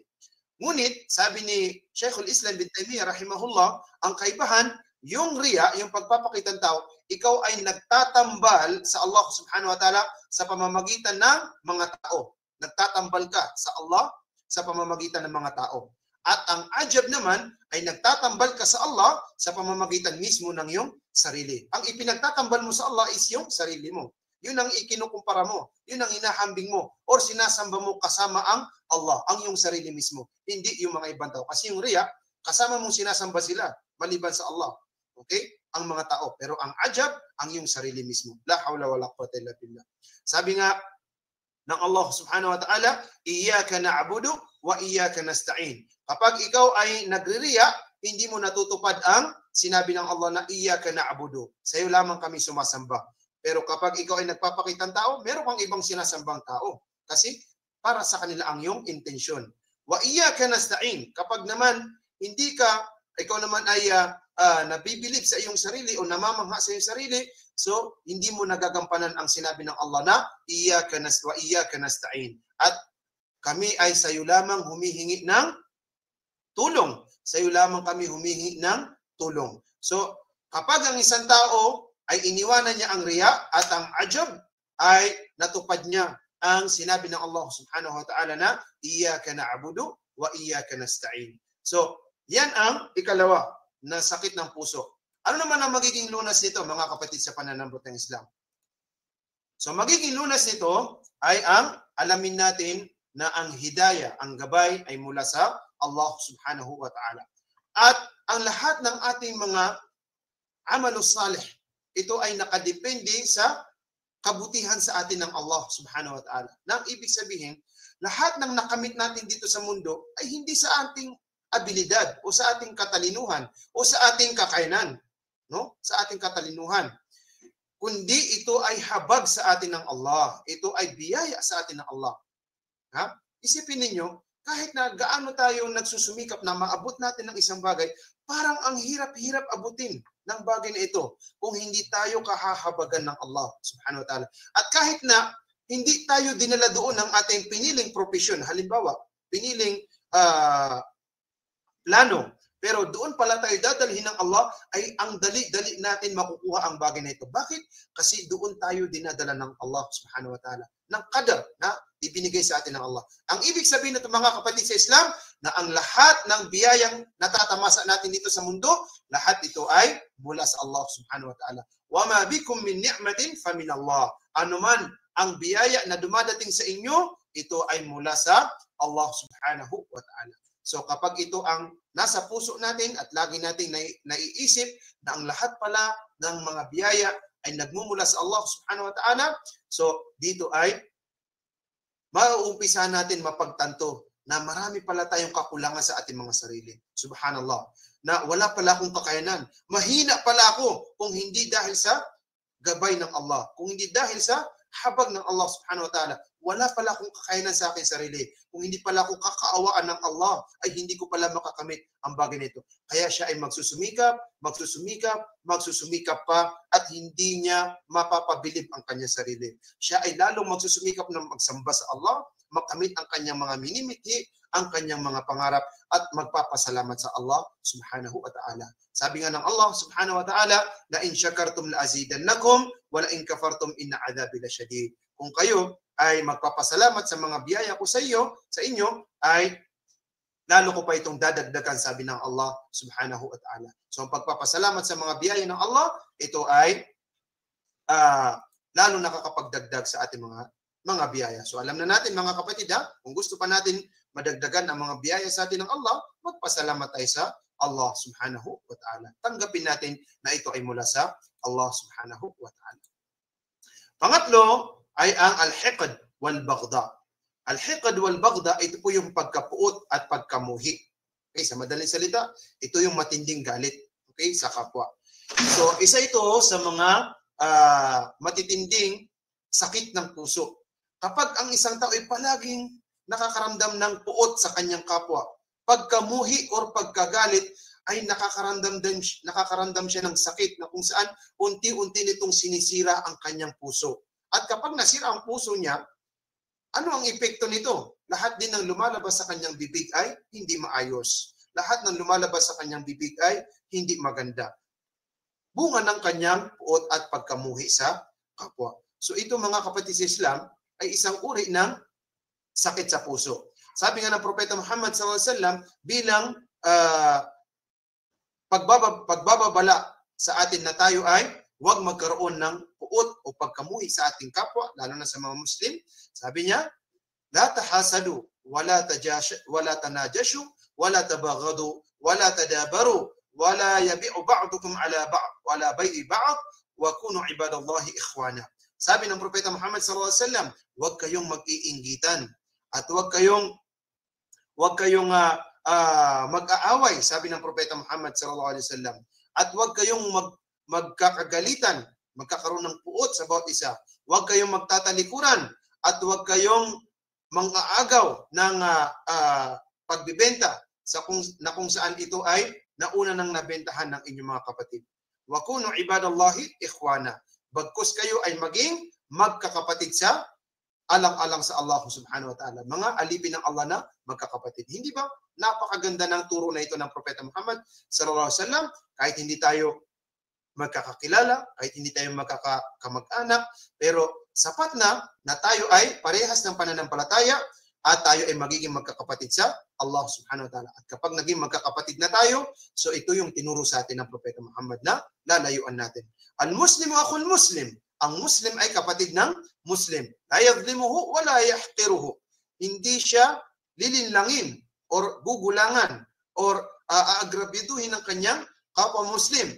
Ngunit, sabi ni Sheikhul Islam bin Taymiyyah rahimahullah, ang kaibahan, yung riya, yung pagpapakita ng tao, ikaw ay nagtatambal sa Allah subhanahu wa ta'ala sa pamamagitan ng mga tao. Nagtatambal ka sa Allah sa pamamagitan ng mga tao. At ang ajab naman ay nagtatambal ka sa Allah sa pamamagitan mismo ng iyong sarili. Ang ipinagtatambal mo sa Allah is yung sarili mo. Yun ang ikinukumpara mo. Yun ang hinahambing mo. Or sinasamba mo kasama ang Allah, ang iyong sarili mismo. Hindi yung mga ibang tao. Kasi yung riya, kasama mong sinasamba sila, maliban sa Allah. Okay? Ang mga tao. Pero ang ajab, ang iyong sarili mismo. La hawla wa la quwwata illa billah. Sabi nga ng Allah subhanahu wa ta'ala, iyyaka na'budu wa iyyaka nasta'in. Kapag ikaw ay nagre-riya, hindi mo natutupad ang sinabi ng Allah na iyyaka na'budu. Sa iyo lamang kami sumasamba. Pero kapag ikaw ay nagpapakita ng tao, meron kang ibang sinasambang tao. Kasi para sa kanila ang iyong intensyon. Wa iyyaka nasta'in. Kapag naman ikaw naman ay nabibilib sa iyong sarili o namamangha sa iyong sarili, so hindi mo nagagampanan ang sinabi ng Allah na iyyaka nasta'in. At kami ay sa iyo lamang humihingi ng tulong. Sa iyo lamang kami humihingi ng tulong. So kapag ang isang tao ay iniwanan niya ang riya at ang ajab, ay natupad niya ang sinabi ng Allah subhanahu wa ta'ala na iyyaka na'budu wa iyyaka nasta'in. So, yan ang ikalawa na sakit ng puso. Ano naman ang magiging lunas nito, mga kapatid, sa pananambot ng Islam? So, magiging lunas nito ay ang alamin natin na ang hidayah, ang gabay ay mula sa Allah subhanahu wa ta'ala. At ang lahat ng ating mga amalus salih, ito ay nakadepende sa kabutihan sa atin ng Allah subhanahu wa ta'ala. Nang ibig sabihin, lahat ng nakamit natin dito sa mundo ay hindi sa ating abilidad o sa ating katalinuhan o sa ating kakayanan, no? Sa ating katalinuhan. Kundi ito ay habag sa atin ng Allah. Ito ay biyaya sa atin ng Allah. Ha? Isipin ninyo, kahit na gaano tayo nagsusumikap na maabot natin ng isang bagay, parang ang hirap-hirap abutin ng bagay na ito kung hindi tayo kahahabagan ng Allah subhanahu wa ta'ala. At kahit na hindi tayo dinala doon ng ating piniling profesyon, halimbawa, piniling plano, pero doon pala tayo dadalhin ng Allah, ay ang dali-dali natin makukuha ang bagay na ito. Bakit? Kasi doon tayo dinadala ng Allah subhanahu wa ta'ala, ng qadar na ibinigay sa atin ng Allah. Ang ibig sabihin nito, mga kapatid sa Islam, na ang lahat ng biyayang natatamasa natin dito sa mundo, lahat ito ay mula sa Allah subhanahu wa ta'ala. Wa ma bikum min ni'matin fa min Allah. Ano man ang biyaya na dumadating sa inyo, ito ay mula sa Allah subhanahu wa ta'ala. So kapag ito ang nasa puso natin at lagi nating naiisip na ang lahat pala ng mga biyaya ay nagmumula sa Allah subhanahu wa ta'ala, so dito ay mauumpisa natin mapagtanto na marami pala tayong kakulangan sa ating mga sarili. Subhanallah. Na wala pala akong kakayanan. Mahina pala ako kung hindi dahil sa gabay ng Allah. Kung hindi dahil sa habag ng Allah subhanahu wa ta'ala. Wala pala akong kakayanan sa aking sarili. Kung hindi pala ako kakaawaan ng Allah, ay hindi ko pala makakamit ang bagay nito. Kaya siya ay magsusumikap pa, at hindi niya mapapabilib ang kanyang sarili. Siya ay lalong magsusumikap na magsamba sa Allah, makamit ang kanyang mga minimithi, ang kanyang mga pangarap, at magpapasalamat sa Allah subhanahu wa ta'ala. Sabi nga ng Allah subhanahu wa ta'ala, la in syakartum la azidannakum, wa la in kafartum inna adhabi lasyadid. Kung kayo ay magpapasalamat sa mga biyaya ko sa inyo, ay lalo ko pa itong dadagdagan, sabi ng Allah subhanahu wa ta'ala. So ang pagpapasalamat sa mga biyaya ng Allah, ito ay lalo nakakapagdagdag sa ating mga biyaya. So alam na natin, mga kapatid, kung gusto pa natin madagdagan ang mga biyaya sa atin ng Allah, magpasalamat tayo sa Allah subhanahu wa ta'ala. Tanggapin natin na ito ay mula sa Allah subhanahu wa ta'ala. Pangatlo ay ang al-hiqd wal-baghda. Al-hiqd wal-baghda, ito po yung pagkapuot at pagkamuhi. Okay, sa madaling salita, ito yung matinding galit, okay, sa kapwa. So isa ito sa mga matitinding sakit ng puso. Kapag ang isang tao ay palaging nakakaramdam ng puot sa kanyang kapwa, pagkamuhi or pagkagalit, ay nakakaramdam siya ng sakit na kung saan unti-unti nitong sinisira ang kanyang puso. At kapag nasira ang puso niya, ano ang epekto nito? Lahat din ng lumalabas sa kanyang bibig ay hindi maayos. Lahat ng lumalabas sa kanyang bibig ay hindi maganda. Bunga ng kanyang puot at pagkamuhi sa kapwa. So ito mga kapatid sa Islam ay isang uri ng sakit sa puso. Sabi nga ng Propeta Muhammad SAW bilang pagbababala sa atin na tayo ay huwag magkaroon ng puot o pagkamuhi sa ating kapwa, lalo na sa mga Muslim. Sabi niya, la tahasadu, wala tanajashu, wala tabaghadu, wala tadabaru, wala yabi'u ba'dukum ala ba'd, wala bai'i ba'd, wa kunu ibadallahi ikhwana. Sabi ng Propeta Muhammad SAW, huwag kayong mag-iinggitan at huwag kayong mag-aaway, sabi ng Propeta Muhammad SAW. At huwag kayong magkakagalitan, magkakaroon ng puot sa bawat isa. Huwag kayong magtatalikuran at huwag kayong mang-aagaw ng pagbibenta kung saan ito ay nauna nang nabentahan ng inyong mga kapatid. Wa kunu ibadallahi ikhwana. Bagkus kayo ay maging magkakapatid sa alang-alang sa Allah subhanahu wa ta'ala. Mga alipin ng Allah na magkakapatid. Hindi ba napakaganda ng turo na ito ng Propeta Muhammad sallallahu alaihi wasallam? Kahit hindi tayo magkakakilala, kahit hindi tayo magkakamag-anak, pero sapat na tayo ay parehas ng pananampalataya at tayo ay magiging magkakapatid sa Allah subhanahu wa ta'ala. At kapag naging magkakapatid na tayo, so ito yung tinuro sa atin ng Propeta Muhammad na lalayuan natin. Al-Muslimu akhul Muslim. Ang Muslim ay kapatid ng Muslim. La yadhlimuhu wa la yahqiruhu. Hindi siya lilinlangin or gugulangan or aagrabiduhin ng kanyang kapwa Muslim.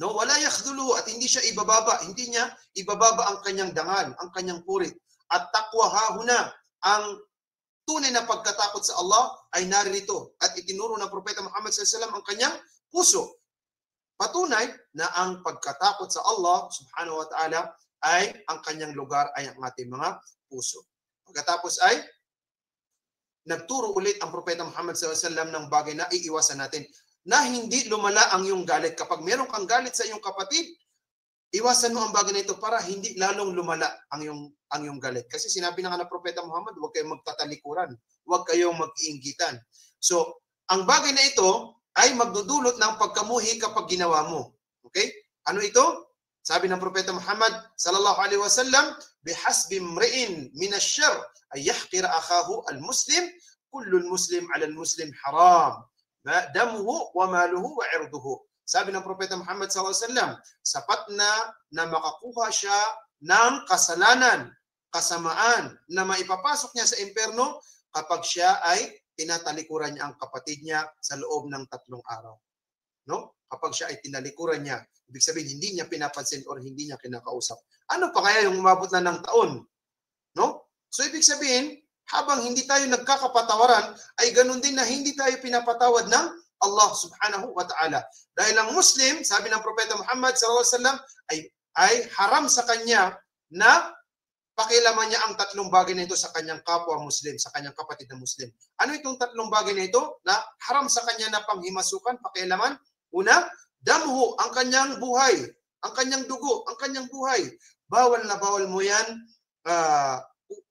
No, wala yakhdhuluhu, at hindi siya ibababa, hindi niya ibababa ang kanyang dangal, ang kanyang purit. At taqwa hahuna, ang tunay na pagkatakot sa Allah ay naririto at itinuro ng Propeta Muhammad SAW ang kanyang puso. Patunay na ang pagkatakot sa Allah subhanahu wa ta'ala ay ang kanyang lugar ay ang ating mga puso. Pagkatapos ay nagturo ulit ang Propeta Muhammad SAW ng bagay na iiwasan natin na hindi lumala ang iyong galit. Kapag meron kang galit sa iyong kapatid, iwasan mo ang bagay na ito para hindi lalong lumala ang iyong galit. Kasi sinabi na nga ng Propeta Muhammad, huwag kayong magtatalikuran, huwag kayong mag-iinggitan. So, ang bagay na ito ay magdudulot ng pagkamuhi kapag ginawa mo. Okay? Ano ito? Sabi ng Propeta Muhammad sallallahu alaihi wasallam, bihasbi mri'in min ash-sharr ay yahqira akhahu al-muslim, kullu al-muslim 'ala al-muslim haram, damuhu wa maluhu wa 'irduhu. Sabi ng Propeta Muhammad sallallahu alaihi wasallam, sapat na makakuha siya ng kasalanan, kasamaan na maipapasok niya sa impyerno kapag siya ay tinatalikuran niya ang kapatid niya sa loob ng 3 araw. No? Kapag siya ay tinalikuran niya, ibig sabihin hindi niya pinapansin or hindi niya kinakausap. Ano pa kaya yung umabot na ng taon? No? So ibig sabihin, habang hindi tayo nagkakapatawaran, ay ganun din na hindi tayo pinapatawad ng Allah subhanahu wa ta'ala. Dahil ang Muslim, sabi ng Propeta Muhammad sallallahu alaihi wasallam, ay haram sa kanya na pakialaman niya ang 3 bagay na ito sa kanyang kapwa Muslim, sa kanyang kapatid na Muslim. Ano itong 3 bagay na ito na haram sa kanya na panghimasukan, pakialaman? Una, damhu, ang kanyang buhay, ang kanyang dugo, ang kanyang buhay. Bawal na bawal mo yan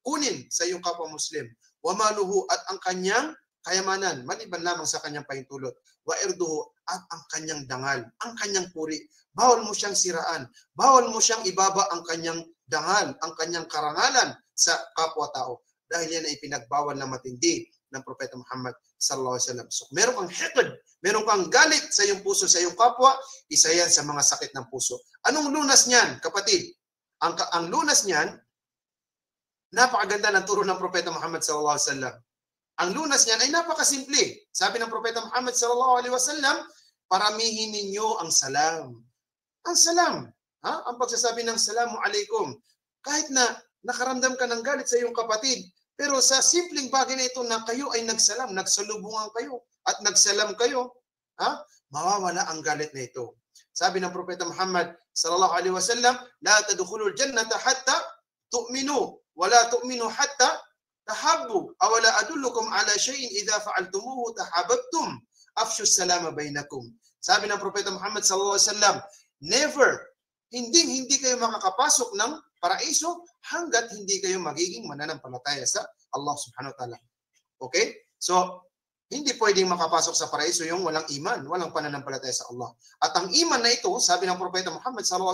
kunin sa iyong kapwa Muslim. Wa maluhu, at ang kanyang kayamanan, maliban lamang sa kanyang pahintulot. Wa irduhu, at ang kanyang dangal, ang kanyang puri. Bawal mo siyang siraan. Bawal mo siyang ibaba ang kanyang dangal, ang kanyang karangalan sa kapwa-tao. Dahil yan ay pinagbawal na matindi ng Propeta Muhammad sallallahu alaihi wasallam. So, meron kang hiqd, meron kang galit sa iyong puso, sa iyong kapwa, isa yan sa mga sakit ng puso. Anong lunas niyan, kapatid? Ang lunas niyan, napakaganda ng turo ng Propeta Muhammad sallallahu alaihi wasallam. Ang lunas niyan ay napakasimple. Sabi ng Propeta Muhammad sallallahu alaihi wasallam, paramihin ninyo ang salam. Ang salam, ang pagsasabi ng salamu alaikum. Kahit na nakaramdam ka ng galit sa iyong kapatid, pero sa simpleng bagay na ito na kayo ay nagsalam, nagsalubungan kayo at nagsalam kayo, mawawala ang galit na ito. Sabi ng Propeta Muhammad sallallahu alaihi wasallam, la tadkhulul jannata hatta tu'minu wa la tu'minu hatta tahabbu, aw la adullukum ala shay'in idza fa'altumuhu tahabbtum afshu salama bainakum. Sabi ng Propeta Muhammad sallallahu alaihi wasallam, never hindi kayo makakapasok ng paraiso hanggat hindi kayo magiging mananampalataya sa Allah subhanahu wa ta'ala. Okay? So, hindi pwedeng makapasok sa paraiso yung walang iman, walang pananampalataya sa Allah. At ang iman na ito, sabi ng Propeta Muhammad SAW,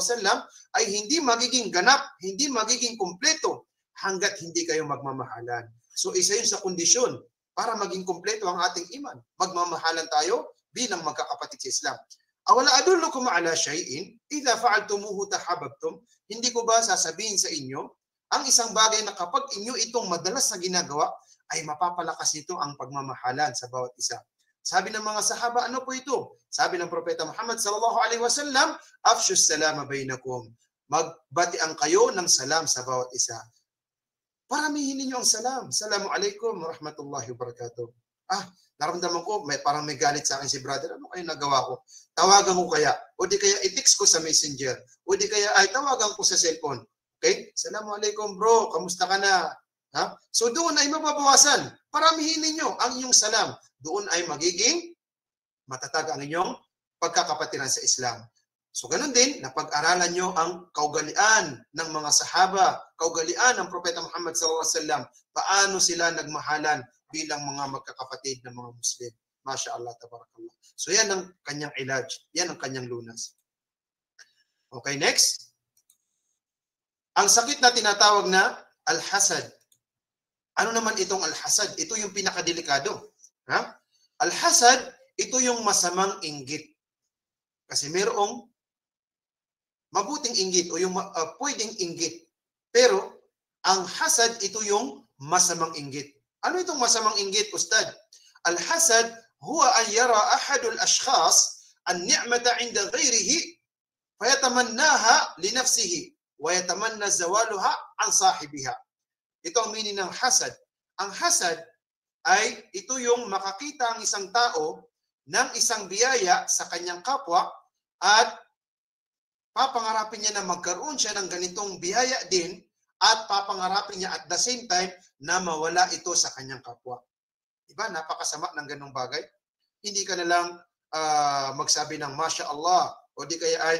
ay hindi magiging ganap, hindi magiging kumpleto hanggat hindi kayo magmamahalan. So, isa yun sa kondisyon para maging kumpleto ang ating iman. Magmamahalan tayo bilang magkakapatid sa Islam. Awala adullukum ala shay'in idza fa'altumuhu tahabbtum. Hindi ko ba sasabihin sa inyo ang isang bagay na kapag inyo itong madalas na ginagawa ay mapapalakas nito ang pagmamahalan sa bawat isa. Sabi ng mga sahaba, ano po ito? Sabi ng Propeta Muhammad sallallahu alaihi wasallam, afshus salama bainakum. Magbatian kayo ng salam sa bawat isa. Paramihin ninyo ang salam. Assalamu alaikum wa rahmatullahi wa barakatuh. Naramdaman ko, parang may galit sa akin si brother. Ano kayo nagawa ko? Tawagan ko kaya. O di kaya i-text ko sa messenger. O di kaya ay tawagan ko sa cellphone. Okay? Assalamu alaikum bro. Kamusta ka na? Ha? So doon ay mababawasan. Paramihin ninyo ang inyong salam. Doon ay magiging matatag ang inyong pagkakapatiran sa Islam. So ganun din, napag-aralan nyo ang kaugalian ng mga sahaba, kaugalian ng Propeta Muhammad SAW, paano sila nagmahalan bilang mga magkakapatid ng mga Muslim. Masya Allah, tabarakallah. So yan ang kanyang ilaj, yan ang kanyang lunas. Okay, next. Ang sakit na tinatawag na al-hasad. Ano naman itong al-hasad? Ito yung pinakadelikado. Ha? Al-hasad, ito yung masamang inggit. Kasi mayroong mabuting inggit o yung pwedeng inggit. Pero ang hasad, ito yung masamang inggit. Ano itong masamang inggit, Ustad? Al-hasad huwa an yara ahadul ashkhas an-ni'mata 'inda ghayrihi fayatamannaha li nafsihi wa yatamanna zawaluha an sahibiha. Ito ang meaning ng hasad. Ang hasad ay ito yung makakita ang isang tao ng isang biyaya sa kanyang kapwa at papangarapin niya na magkaroon siya ng ganitong biyaya din at papangarapin niya at the same time na mawala ito sa kanyang kapwa. Diba? Napakasama ng ganong bagay. Hindi ka na lang magsabi ng Masya Allah o di kaya ay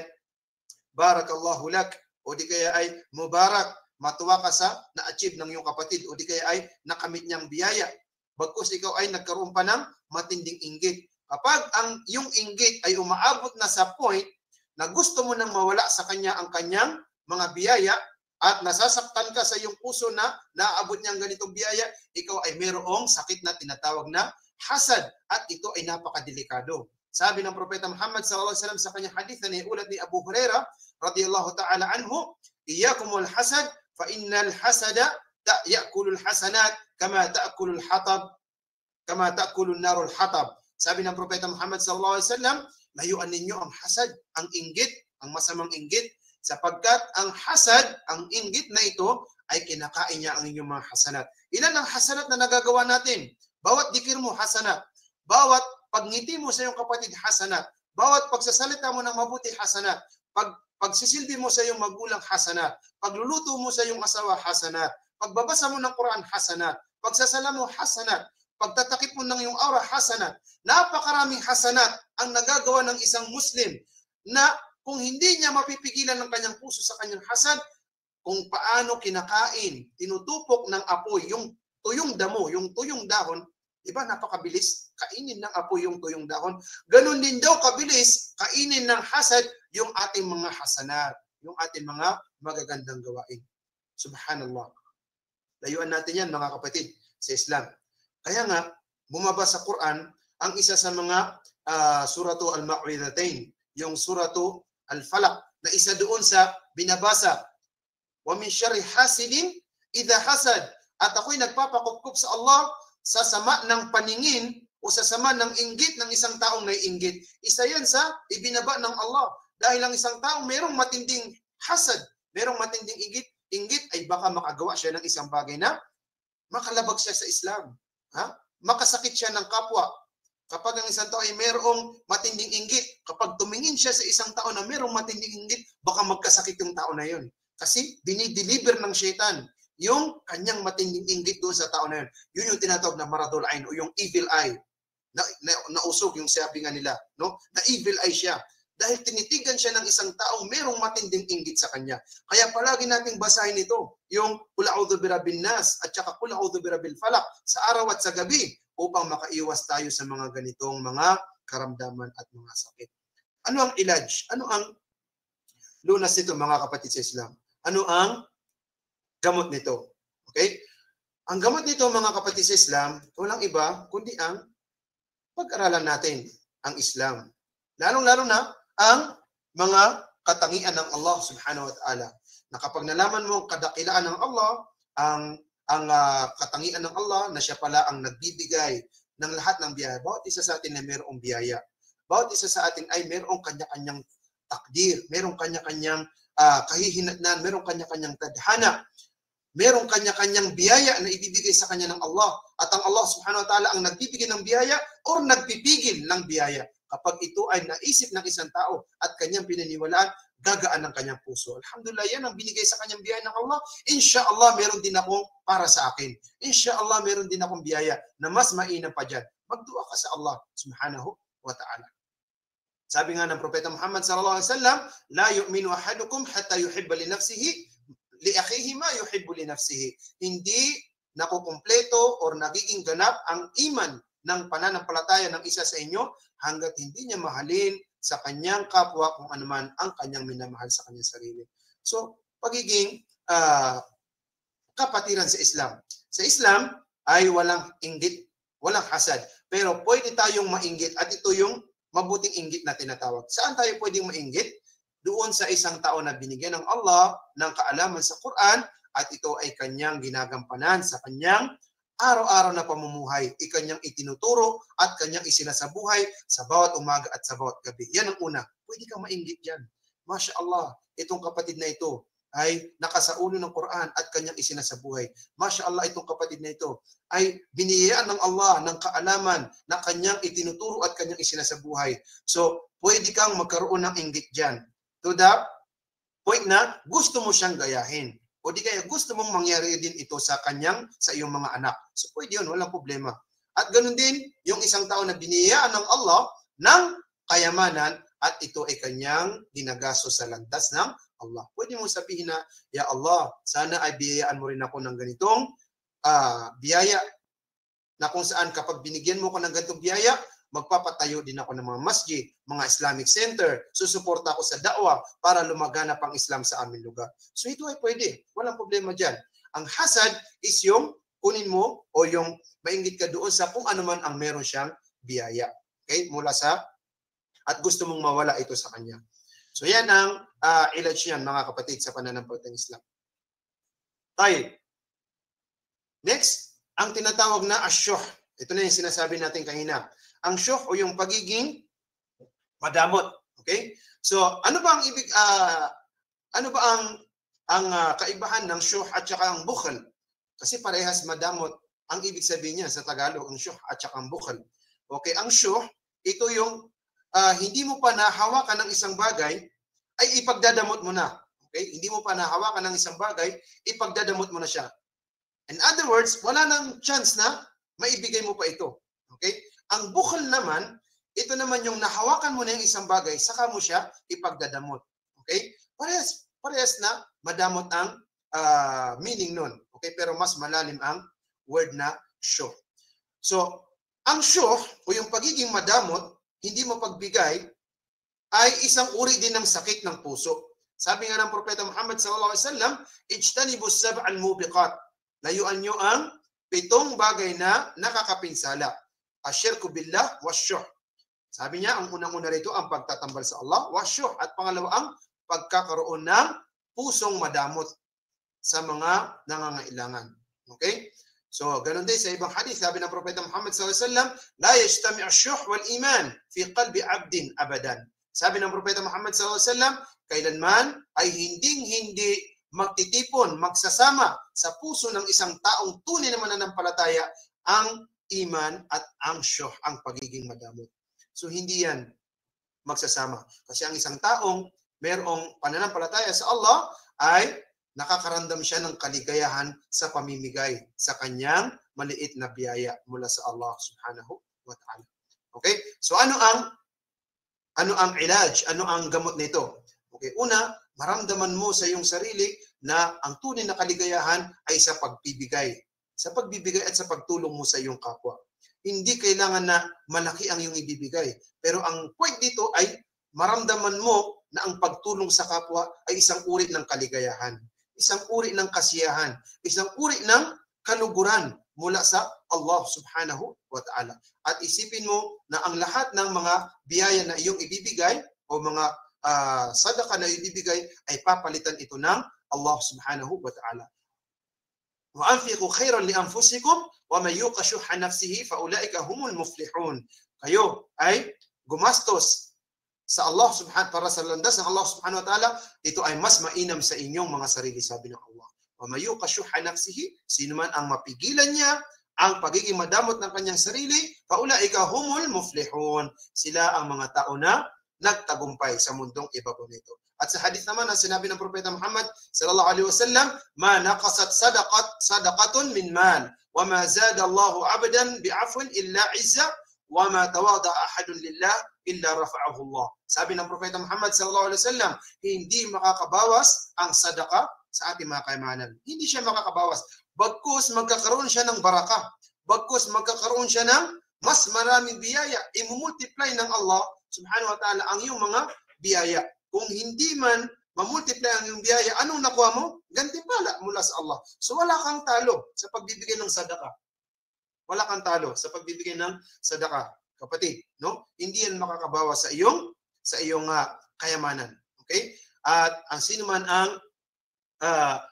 Barakallahu lak o di kaya ay Mubarak, matuwa ka sa na-achieve ng iyong kapatid o di kaya ay nakamit niyang biyaya. Bagkus ikaw ay nagkaroon pa ng matinding inggit. Kapag ang yung inggit ay umaabot na sa point na gusto mo nang mawala sa kanya ang kanyang mga biyaya at nasasaktan ka sa iyong puso na naaabot niya ang ganitong biyaya, ikaw ay mayroong sakit na tinatawag na hasad at ito ay napakadelikado. Sabi ng Propeta Muhammad SAW sa kanyang hadith na niulat ni Abu Hurairah radhiyallahu ta'ala anhu, "Iyyakumul hasad fa innal hasada ya'kulul hasanat kama ta'kulul hatab kama ta'kulun narul hatab." Sabi ng Propeta Muhammad SAW, layuan ninyo ang hasad, ang inggit, ang masamang inggit, sapagkat ang hasad, ang inggit na ito, ay kinakain niya ang inyong mga hasanat. Ilan ang hasanat na nagagawa natin? Bawat dikir mo, hasanat. Bawat pagngiti mo sa iyong kapatid, hasanat. Bawat pagsasalita mo ng mabuti, hasanat. Pagsisilbi mo sa iyong magulang, hasanat. Pagluluto mo sa iyong asawa, hasanat. Pagbabasa mo ng Quran, hasanat. Pagsasala mo, hasanat. Pagtatakip mo ng iyong aura, hasanat. Napakaraming hasanat ang nagagawa ng isang Muslim na kung hindi niya mapipigilan ng kanyang puso sa kanyang hasad, kung paano kinakain, tinutupok ng apoy, yung tuyong damo, yung tuyong dahon, diba napakabilis kainin ng apoy yung tuyong dahon. Ganun din daw kabilis kainin ng hasad yung ating mga hasanat, yung ating mga magagandang gawain. Subhanallah. Layuan natin yan mga kapatid sa Islam. Kaya nga, bumaba sa Quran, ang isa sa mga suratu al-Ma'widhatain, yung suratu al-Falaq, na isa doon sa binabasa, wa min syarri hasidin idha hasad. At ako'y nagpapakupkup sa Allah sa sama ng paningin o sa sama ng inggit ng isang taong naiinggit. Isa yan sa ibinaba ng Allah. Dahil ang isang taong merong matinding hasad, merong matinding inggit ay baka makagawa siya ng isang bagay na makalabag siya sa Islam. Ha? Makasakit siya ng kapwa. Kapag ang isang tao ay mayroong matinding inggit, kapag tumingin siya sa isang tao na mayroong matinding inggit, baka magkasakit yung tao na yun. Kasi dinideliver ng syaitan yung kanyang matinding inggit doon sa tao na yun. Yun yung tinatawag na maradul ain o yung evil eye. Nausog yung sabi nga nila. No? Na evil eye siya. dahil tinitigan siya ng isang taong merong matinding inggit sa kanya. Kaya palagi nating basahin ito, yung Qul a'udhu birabbin nas at saka Qul a'udhu birabbil falaq sa araw at sa gabi upang makaiwas tayo sa mga ganitong mga karamdaman at mga sakit. Ano ang ilaj? Ano ang lunas nito, mga kapatid sa Islam? Ano ang gamot nito? Okay? Ang gamot nito, mga kapatid sa Islam, walang iba kundi ang pag-aralan natin ang Islam. Lalong-lalo na ang mga katangian ng Allah subhanahu wa ta'ala. Na kapag nalaman mo ang kadakilaan ng Allah, ang katangian ng Allah na siya pala ang nagbibigay ng lahat ng biyaya. Bawat isa sa atin ay mayroong biyaya. Bawat isa sa atin ay mayroong kanya-kanyang takdir, mayroong kanya-kanyang kahihinatnan, mayroong kanya-kanyang tadhana, mayroong kanya-kanyang biyaya na ibibigay sa kanya ng Allah. At ang Allah subhanahu wa ta'ala ang nagbibigay ng biyaya o nagpipigil ng biyaya. Kapag ito ay naisip ng isang tao at kanyang pinaniwalaan, gagaan ng kanyang puso. Alhamdulillah, yan ang binigay sa kanyang biyaya ng Allah. Inshallah, meron din akong para sa akin. Inshallah, meron din akong biyaya na mas mainam pa dyan. Magdua ka sa Allah subhanahu wa ta'ala. Sabi nga ng Propeta Muhammad sallallahu alaihi wasallam, la yu'minu ahadukum hatta yuhibba li nafsihi li akhihi ma yuhibbu li nafsihi. Hindi nakukumpleto or nagiging ganap ang iman ng pananampalataya ng isa sa inyo hanggat hindi niya mahalin sa kanyang kapwa kung anuman ang kanyang minamahal sa kanyang sarili. So, pagiging kapatiran sa Islam. Sa Islam ay walang inggit, walang hasad. Pero pwede tayong mainggit at ito yung mabuting inggit na tinatawag. Saan tayo pwedeng mainggit? Doon sa isang tao na binigyan ng Allah ng kaalaman sa Quran at ito ay kanyang ginagampanan sa kanyang araw-araw na pamumuhay, ikanyang itinuturo at kanyang isinasabuhay sa bawat umaga at sa bawat gabi. Yan ang una. Pwede kang mainggit yan. Masya Allah, itong kapatid na ito ay nakasaulo ng Quran at kanyang isinasabuhay. Masya Allah, itong kapatid na ito ay biniyayaan ng Allah ng kaalaman na kanyang itinuturo at kanyang isinasabuhay. So, pwede kang magkaroon ng inggit dyan. To the point na gusto mo siyang gayahin. O di kaya gusto mong mangyari din ito sa iyong mga anak. So pwede yun, walang problema. At ganun din, yung isang tao na biniyayaan ng Allah ng kayamanan at ito ay kanyang ginagasto sa landas ng Allah. Pwede mong sabihin na, Ya Allah, sana ay biyayaan mo rin ako ng ganitong biyaya na kung saan kapag binigyan mo ko ng ganitong biyaya, magpapatayo din ako ng mga masjid, mga Islamic center, susuporta ako sa da'wah para lumaganap ang Islam sa aming lugar. So ito ay pwede. Walang problema dyan. Ang hasad is yung kunin mo o yung mainggit ka doon sa kung ano man ang meron siyang biyaya. Okay? Mula sa at gusto mong mawala ito sa kanya. So yan ang ilaj yan, mga kapatid, sa pananampalatayang Islam. Tayo. Next, ang tinatawag na asyuh. Ito na yung sinasabi natin kanina. Ang syuh o yung pagiging madamot. Okay? So, ano ba ang kaibahan ng syuh at saka ang bukhl? Kasi parehas madamot. Ang ibig sabihin niya sa Tagalog, ang syuh at saka ang bukhl. Okay, ang syuh, ito yung hindi mo pa nahawakan ng isang bagay, ay ipagdadamot mo na. Okay? Hindi mo pa nahawakan ng isang bagay, ipagdadamot mo na siya. In other words, wala nang chance na maibigay mo pa ito. Okay? Ang bukhl naman, ito naman yung nahawakan mo na yung isang bagay, saka mo siya ipagdadamot. Okay? Parehas na madamot ang meaning nun. Okay? Pero mas malalim ang word na syuh. So, ang syuh o yung pagiging madamot, hindi mo pagbigay, ay isang uri din ng sakit ng puso. Sabi nga ng Propeta Muhammad sallallahu alaihi wasallam, ijtanibu sab'al mubiqat. Layuan nyo ang 7 bagay na nakakapinsala. Asyirku billah wasyuh. Sabi niya, ang unang-una rito ang pagtatambal sa Allah, wasyuh. At pangalawa ang pagkakaroon ng pusong madamot sa mga nangangailangan. Okay? So, ganun din sa ibang hadith, sabi ng Propeta Muhammad sallallahu alaihi wasallam, la yajtami'u asyuh wal iman fi qalbi 'abdin abadan. Sabi ng Propeta Muhammad sallallahu alaihi wasallam, kailanman ay hindi magtitipon, magsasama sa puso ng isang taong tunay na mananampalataya ang iman at ang syuh, ang pagiging madamot. So hindi yan magsasama. Kasi ang isang taong mayroong pananampalataya sa Allah ay nakakaramdam siya ng kaligayahan sa pamimigay sa kanyang maliit na biyaya mula sa Allah subhanahu wa ta'ala. Okay? So ano ang Ano ang ilaj? Ano ang gamot nito? Okay, una, maramdaman mo sa iyong sarili na ang tunay na kaligayahan ay sa pagbibigay. Sa pagbibigay at sa pagtulong mo sa iyong kapwa. Hindi kailangan na malaki ang iyong ibibigay. Pero ang point dito ay maramdaman mo na ang pagtulong sa kapwa ay isang uri ng kaligayahan, isang uri ng kasiyahan, isang uri ng kaluguran mula sa Allah subhanahu wa ta'ala. At isipin mo na ang lahat ng mga biyaya na iyong ibibigay o mga sadaka na ibibigay ay papalitan ito ng Allah subhanahu wa ta'ala. وَأَنْفِقُوا خَيْرًا لِأَنفُسِكُمْ وَمَنْ يُوقَ شُحَّ نَفْسِهِ فَأُولَئِكَ هُمُ الْمُفْلِحُونَ. Kayo ay gumastos sa Allah subhanahu para sa landas ng Allah subhanahu wa ta'ala, ito ay mas mainam sa inyong mga sarili, sabi ng Allah. وَمَنْ يُوقَ شُحَّ نَفْسِهِ, sino man ang mapigilan niya ang pagiging madamot ng kanyang sarili, فَأُولَئِكَ هُمُ الْمُفْلِحُونَ, sila ang mga tao na nagtagumpay sa mundong ibabaw nito. At sa hadith naman ang sinabi ng Propeta Muhammad sallallahu alaihi wasallam, "Ma naqasat sadaqatun min mal, wa ma zada Allahu 'abdan bi'afwin illa 'izza, wa ma tawada ahadun lillah illa rafa'ahu Allah." Sabi ng Propeta Muhammad sallallahu alaihi wasallam, hindi makakabawas ang sadaka sa ating mga kayamanan. Hindi siya makakabawas. Bagkus magkakaroon siya ng baraka. Bagkus magkakaroon siya ng mas maraming biyaya. Imumultiply ng Allah subhanahu wa ta'ala ang iyong mga biyaya. Kung hindi man mamultiply ang iyong biyaya, anong nakuha mo? Gantimpala mula sa Allah. So wala kang talo sa pagbibigay ng sadaka. Wala kang talo sa pagbibigay ng sadaka. Kapatid, no? Hindi yan makakabawa sa iyong kayamanan. Okay? At ang sino man ang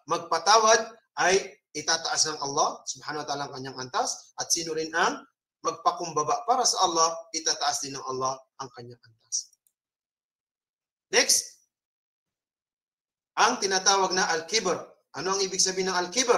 magpatawad ay itataas ng Allah subhanahu wa ta'ala ang kanyang antas, at sino rin ang magpakumbaba para sa Allah, itataas din ng Allah ang kanyang antas. Next, ang tinatawag na al-kibr. Ano ang ibig sabihin ng al-kibr?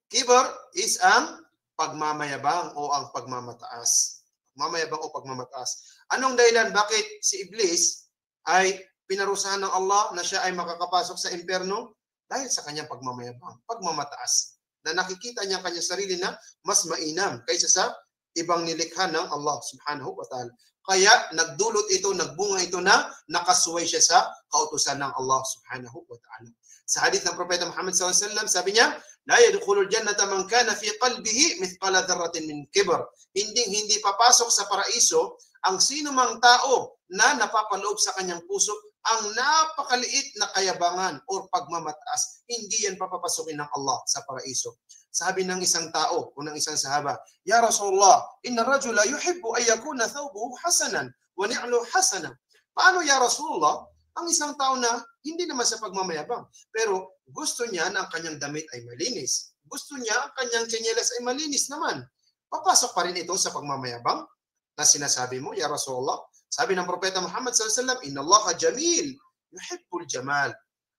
Kibr is ang pagmamayabang o ang pagmamataas. Pagmamayabang o pagmamataas. Anong dahilan bakit si Iblis ay pinarusahan ng Allah na siya ay makakapasok sa impyerno? Dahil sa kanyang pagmamayabang, pagmamataas. Na nakikita niya ang kanyang sarili na mas mainam kaysa sa ibang nilikha ng Allah subhanahu wa ta'ala. Kaya nagdulot ito, nagbunga ito na nakasuway siya sa kautusan ng Allah subhanahu wa ta'ala. Sa hadith ng Propeta Muhammad sallallahu alaihi wasallam, sabi niya, "La yadkhulul jannata man kana fi qalbihi mithqala dharratin min kibr." Hindi papasok sa paraiso ang sino mang tao na napapaloob sa kanyang puso ang napakaliit na kayabangan o pagmamataas. Hindi yan papapasukin ng Allah sa paraiso. Sabi ng isang tao o ng isang sahaba, "Ya Rasulullah, inna rajula yuhibbu an yakuna thawbuhu hasanan wa ni'luhu hasanan." Paano ya Rasulullah? Ang isang tao na hindi naman sa pagmamayabang, pero gusto niya na ang kanyang damit ay malinis. Gusto niya ang kanyang tsinelas ay malinis naman. Papasok pa rin ito sa pagmamayabang na sinasabi mo, ya Rasulullah? Sabi ng Propeta Muhammad sallallahu alaihi wasallam, "Inna Allah jamil, yuhibbul jamal."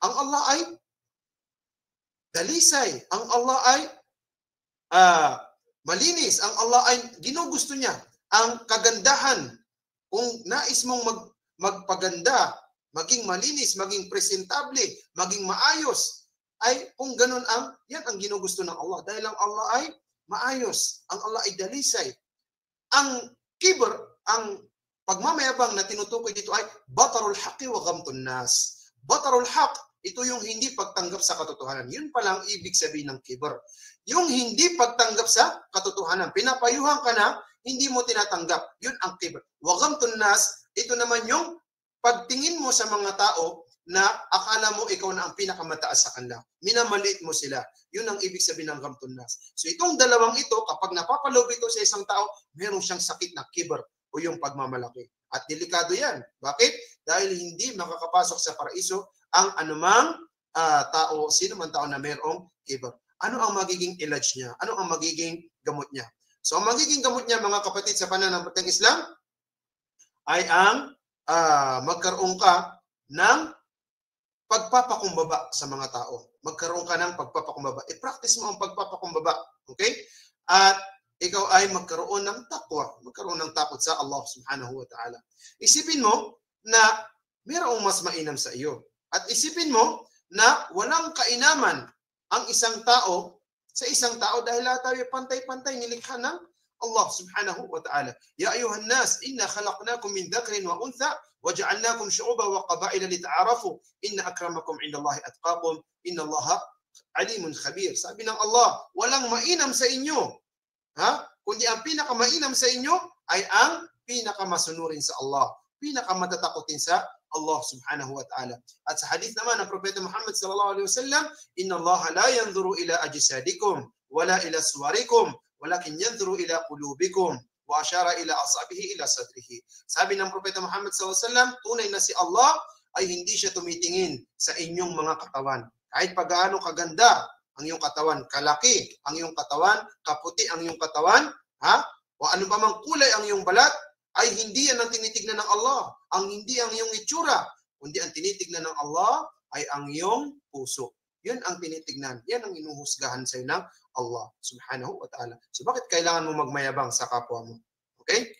Ang Allah ay dalisay. Ang Allah ay malinis. Ang Allah ay ginugusto niya ang kagandahan. Kung nais mong magpaganda, maging malinis, maging presentable, maging maayos, ay kung ganun yan ang ginugusto ng Allah. Dahil ang Allah ay maayos. Ang Allah ay dalisay. Ang kibr, ang pagmamayabang na tinutukoy dito ay batarul haqqi wa ghamtun nas. Batarul haqq, ito yung hindi pagtanggap sa katotohanan. Yun palang ibig sabihin ng kibr. Yung hindi pagtanggap sa katotohanan. Pinapayuhan ka na, hindi mo tinatanggap. Yun ang kibr. Wa ghamtun nas, ito naman yung pagtingin mo sa mga tao na akala mo ikaw na ang pinakamataas sa kanila. Minamaliit mo sila. Yun ang ibig sabihin ng ghamtun nas. So itong dalawang ito, kapag napapaloob ito sa isang tao, meron siyang sakit na kibr o yung pagmamalaki. At delikado yan. Bakit? Dahil hindi makakapasok sa paraiso ang anumang tao, sino man tao na mayroong kibr. Ano ang magiging ilaj niya? Ano ang magiging gamot niya? So ang magiging gamot niya, mga kapatid, sa pananampalatayang Islam ay ang magkaroon ka ng pagpapakumbaba sa mga tao. Magkaroon ka ng pagpapakumbaba. I-practice mo ang pagpapakumbaba. Okay? At ikaw ay magkaroon ng takwa. Magkaroon ng takot sa Allah subhanahu wa ta'ala. Isipin mo na mayroong mas mainam sa iyo. At isipin mo na walang kainaman ang isang tao sa isang tao dahil lahat tayo pantay-pantay nilikha ng Allah subhanahu wa ta'ala. Ya ayuhan nas, inna khalaqnakum min dhakarin wa untha waja'alnakum syu'uban wa qabaila lita'arafu inna akramakum 'indallahi atqakum innallaha alimun khabir. Sabi ng Allah, walang mainam sa inyo, kundi ang pinakamainam sa inyo ay ang pinakamasunurin sa Allah, pinakamatatakot sa Allah subhanahu wa ta'ala. At sa hadith naman ng Propeta Muhammad sallallahu alaihi wasallam, inna Allah la yanzuru ila ajsadikum wala ila suwarikum walakin yanzuru ila qulubikum wa asyara ila asabihi ila sadrihi. Sabi ng Propeta Muhammad sallallahu alaihi wasallam, tunay na si Allah ay hindi siya tumitingin sa inyong mga katawan. Kahit pagaano kaganda ang iyong katawan, kalaki ang iyong katawan, kaputi ang iyong katawan, o ano pa mang kulay ang iyong balat, ay hindi yan ang tinitignan ng Allah. Hindi ang iyong itsura, kundi ang tinitignan ng Allah ay ang iyong puso. Yun ang tinitignan. Yan ang inuhusgahan sa iyo ng Allah subhanahu wa ta'ala. So bakit kailangan mo magmayabang sa kapwa mo? Okay?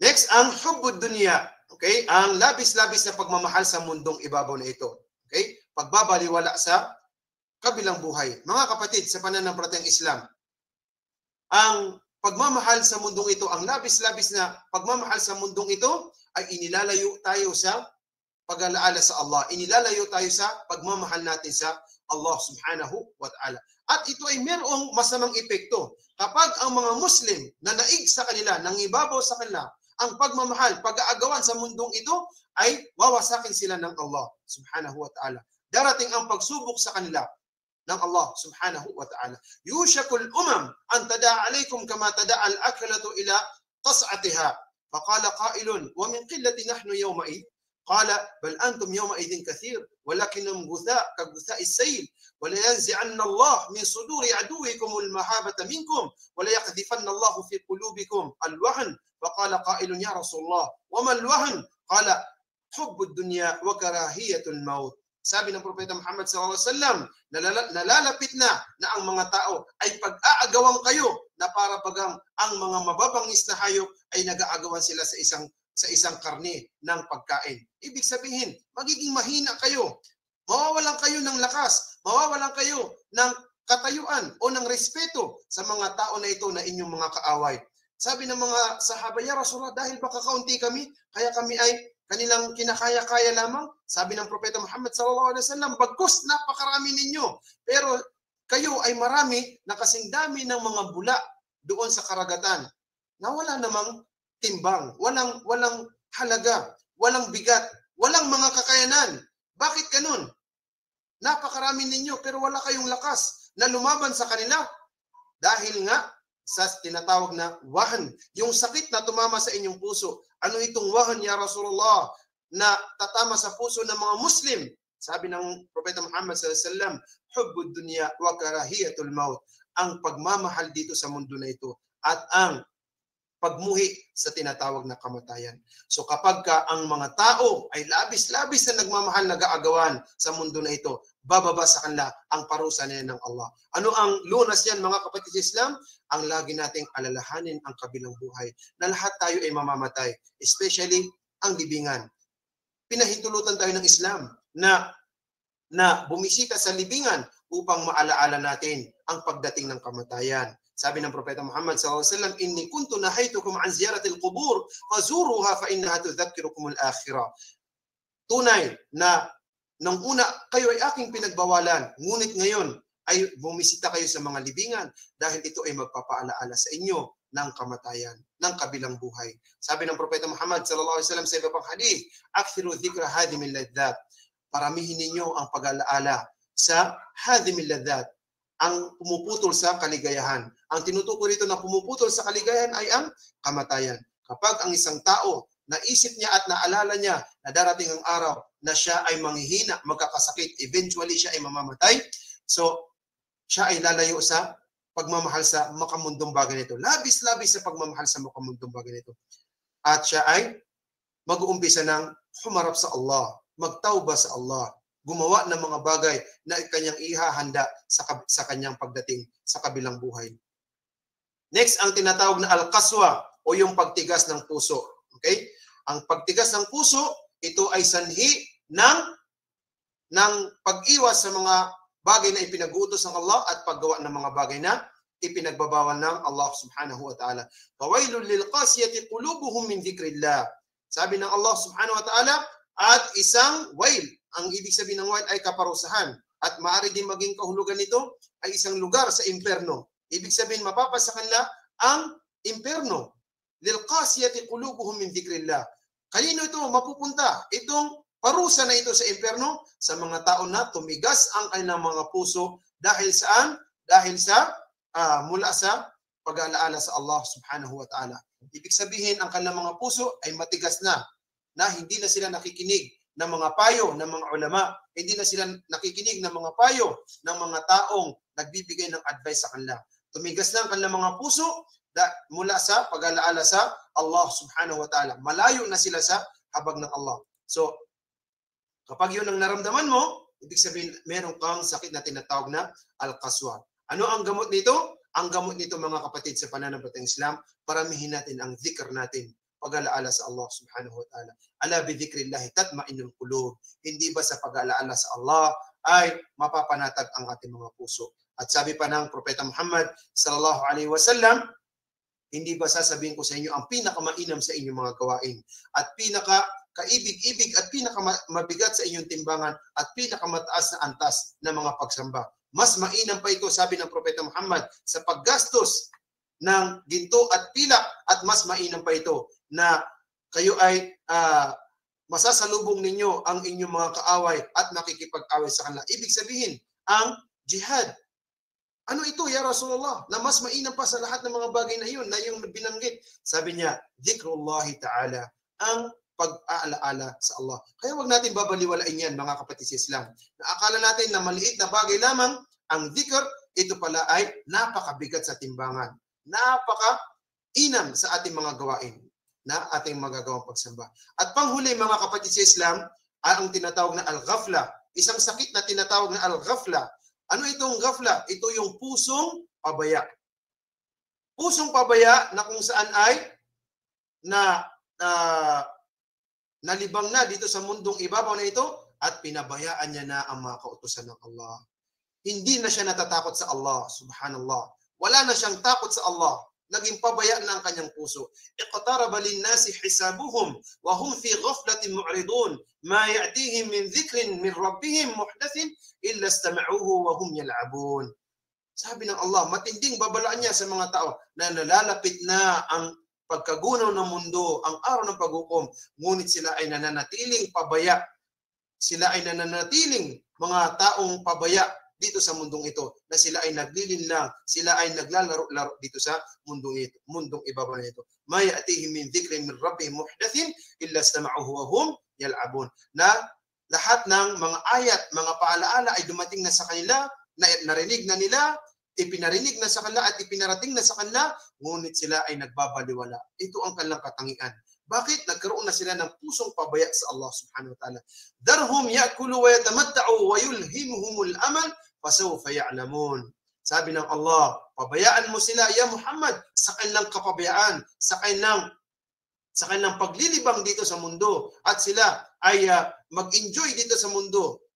Next, ang hubbud dunya. Okay? Ang labis-labis na pagmamahal sa mundong ibabaw na ito. Okay? Pagbabaliwala sa kabilang buhay. Mga kapatid, sa pananampalatayang Islam, ang pagmamahal sa mundong ito, ang labis-labis na pagmamahal sa mundong ito ay inilalayo tayo sa pag-alaala sa Allah. Inilalayo tayo sa pagmamahal natin sa Allah subhanahu wa ta'ala. At ito ay mayroong masamang epekto. Kapag ang mga Muslim na naig sa kanila, nangibabaw sa kanila, ang pagmamahal, pag-aagawan sa mundong ito, ay wawasakin sila ng Allah subhanahu wa ta'ala. Darating ang pagsubok sa kanila ng Allah subhanahu wa ta'ala. Yushakul umam an tada'a alaykum kama tada'a al-aklatu ila qas'atiha. Faqala qailun, wa min qillati nahnu yawma'id. Qala, bal antum yawma'idin kathir, walakinum gutha ka gutha'is sayl, wa la yanzi'anna Allah min suduri aduwikum al-mahabata minkum, wa la yaqdhifanna Allah fi qulubikum al-wahn. Faqala qailun ya Rasulullah, wa ma al-wahn? Qala, hubbud dunya wa karahiyatul maut. Sabi ng Propeta Muhammad sallallahu alaihi wasallam, nalalapit na ang mga tao ay pag-aagawan kayo na para bagang ang mga mababangis na hayop ay nag-aagawan sila sa isang karne ng pagkain. Ibig sabihin, magiging mahina kayo. Mawawalan kayo ng lakas, mawawalan kayo ng katayuan o ng respeto sa mga tao na ito na inyong mga kaaway. Sabi ng mga sahaba, ya Rasulullah, dahil baka kaunti kami, kaya kami ay kanilang kinakaya-kaya lamang. Sabi ng Propeta Muhammad sallallahu alaihi wasallam, bagkus napakarami ninyo, pero kayo ay marami na kasing dami ng mga bula doon sa karagatan na wala namang timbang, walang halaga, walang bigat, walang mga kakayanan. Bakit ganun? Napakarami ninyo pero wala kayong lakas na lumaban sa kanila dahil nga sa tinatawag na wahan, yung sakit na tumama sa inyong puso. Ano itong wahan, ya Rasulullah, na tatama sa puso ng mga Muslim? Sabi ng Propeta Muhammad sallallahu alaihi wasallam, hubbud dunya wa karahiyatul maut. Ang pagmamahal dito sa mundo na ito at ang pagmuhi sa tinatawag na kamatayan. So kapag ang mga tao ay labis-labis na nagmamahal, nag-aagawan sa mundo na ito, bababa sa kanila ang parusa niya ng Allah. Ano ang lunas yan, mga kapatid sa Islam? Ang lagi nating alalahanin ang kabilang buhay na lahat tayo ay mamamatay, especially ang libingan. Pinahintulutan tayo ng Islam na bumisita sa libingan upang maalaala natin ang pagdating ng kamatayan. Sabi ng Propeta Muhammad sallallahu alaihi wasallam, inni kuntu nahaytukum an ziyaratil qubur fazuruha fa innaha tudhakkirukum al-akhirah. Tunay na nung una kayo ay aking pinagbawalan, ngunit ngayon ay bumisita kayo sa mga libingan dahil ito ay magpapaalaala sa inyo ng kamatayan, ng kabilang buhay. Sabi ng Propeta Muhammad sallallahu alaihi wasallam sa iba pang hadith, akthiru dhikra hadhimil ladhat. Paramihin ninyo ang pag-alaala sa hadhimil ladhat, ang pumuputol sa kaligayahan. Ang tinutukoy rito na pumuputol sa kaligayahan ay ang kamatayan. Kapag ang isang tao naisip niya at naalala niya na darating ang araw na siya ay manghihina, magkakasakit, eventually siya ay mamamatay, so siya ay lalayo sa pagmamahal sa makamundong bagay nito. Labis-labis sa pagmamahal sa makamundong bagay nito. At siya ay mag-uumpisa ng humarap sa Allah, magtauba sa Allah, gumawa ng mga bagay na kanyang ihahanda sa kanyang pagdating sa kabilang buhay. Next, ang tinatawag na al-qaswa o yung pagtigas ng puso. Okay? Ang pagtigas ng puso, ito ay sanhi ng pag-iwas sa mga bagay na ipinag-uutos ng Allah at paggawa ng mga bagay na ipinagbabawal ng Allah subhanahu wa ta'ala. Fawailul lil qasiyati qulubuhum min dhikrillah. Sabi ng Allah subhanahu wa ta'ala, at isang wail. Ang ibig sabihin ng wail ay kaparusahan. At maaari din maging kahulugan nito ay isang lugar sa impyerno. Ibig sabihin, mapapasa kanila ang impyerno. Lil qasiyati qulubuhum min dhikrillah. Kanino ito mapupunta? Itong parusa na ito sa impyerno sa mga tao na tumigas ang kanilang mga puso dahil saan? Dahil sa mula sa pag-aalaala sa Allah subhanahu wa ta'ala. Ibig sabihin, ang kanilang mga puso ay matigas na hindi na sila nakikinig ng mga payo ng mga ulama, hindi na sila nakikinig ng mga payo ng mga taong nagbibigay ng advice sa kanila. Tumigas na ang kanilang mga puso mula sa pag-aalaala sa Allah subhanahu wa ta'ala. Malayo na sila sa habag ng Allah. So, kapag yun ang naramdaman mo, ibig sabihin, meron kang sakit na tinatawag na al-qaswa. Ano ang gamot nito? Ang gamot nito, mga kapatid, sa pananampalatayang Islam, paramihin natin ang dhikr natin, pag-alaala sa Allah subhanahu wa ta'ala. Ala bi dhikrillahi tatma'innul qulub. Hindi ba sa pag-alaala sa Allah ay mapapanatag ang ating mga puso? At sabi pa ng Propeta Muhammad sallallahu alaihi wasallam, hindi ba sasabihin ko sa inyo ang pinakamainam sa inyong mga gawain at pinaka-kaibig-ibig at pinakamabigat sa inyong timbangan at pinakamataas na antas na mga pagsamba. Mas mainam pa ito, sabi ng Propeta Muhammad, sa paggastos ng ginto at pilak, at mas mainam pa ito na kayo ay masasalubong ninyo ang inyong mga kaaway at makikipag-away sa kanila. Ibig sabihin, ang jihad. Ano ito, ya Rasulullah? Na mas mainam pa sa lahat ng mga bagay na yun, na yung binanggit. Sabi niya, dhikrullahi ta'ala, ang pag-aalaala sa Allah. Kaya wag natin babaliwalain yan, mga kapatid sa Islam. Naakala natin na maliit na bagay lamang ang dhikr, ito pala ay napakabigat sa timbangan. Napaka-inam sa ating mga gawain na ating magagawang pagsamba. At panghuli, mga kapatid sa Islam, ay ang tinatawag na al-ghafla. Isang sakit na tinatawag na al-ghafla. Ano itong ghafla? Ito yung pusong pabaya. Pusong pabaya na kung saan ay nalibang na dito sa mundong ibabaw na ito at pinabayaan niya na ang mga kautusan ng Allah. Hindi na siya natatakot sa Allah, subhanallah. Wala na siyang takot sa Allah. Naging pabaya na ang kanyang puso. Iqtaraba linnasi hisabuhum wa hum fi ghaflatin mu'ridun ma ya'tihim min dhikrin min rabbihim muhdathin illa istama'uhu wa hum yal'abun. Sabi ng Allah, matinding babalaan niya sa mga tao na nalalapit na ang pagkagunaw ng mundo, ang araw ng paghukom, ngunit sila ay nananatiling pabaya. Sila ay nananatiling mga taong pabaya dito sa mundong ito, na sila ay naglilinlang, sila ay naglalaro-laro dito sa mundong ibabaw na ito. May atihim min dhikrin min rabbihim muhdathin illa istama'uhu wa hum yal'abun. Na lahat ng mga ayat, mga paalaala ay dumating na sa kanila, na narinig na nila, ipinarinig na sa kanila at ipinarating na sa kanila, ngunit sila ay nagbabaliwala. Ito ang kanilang katangian. Bakit? Nagkaroon na sila ng pusong pabaya sa Allah subhanahu wa ta'ala. Darhum ya'kulu wa yatamatta'u wa yulhimuhumul amal fasawfa ya'lamun. Sabi ng Allah, pabayaan mo sila, ya Muhammad, sa kanilang kapabayaan, sa kanilang paglilibang dito sa mundo, at sila ay mag-enjoy dito sa mundo.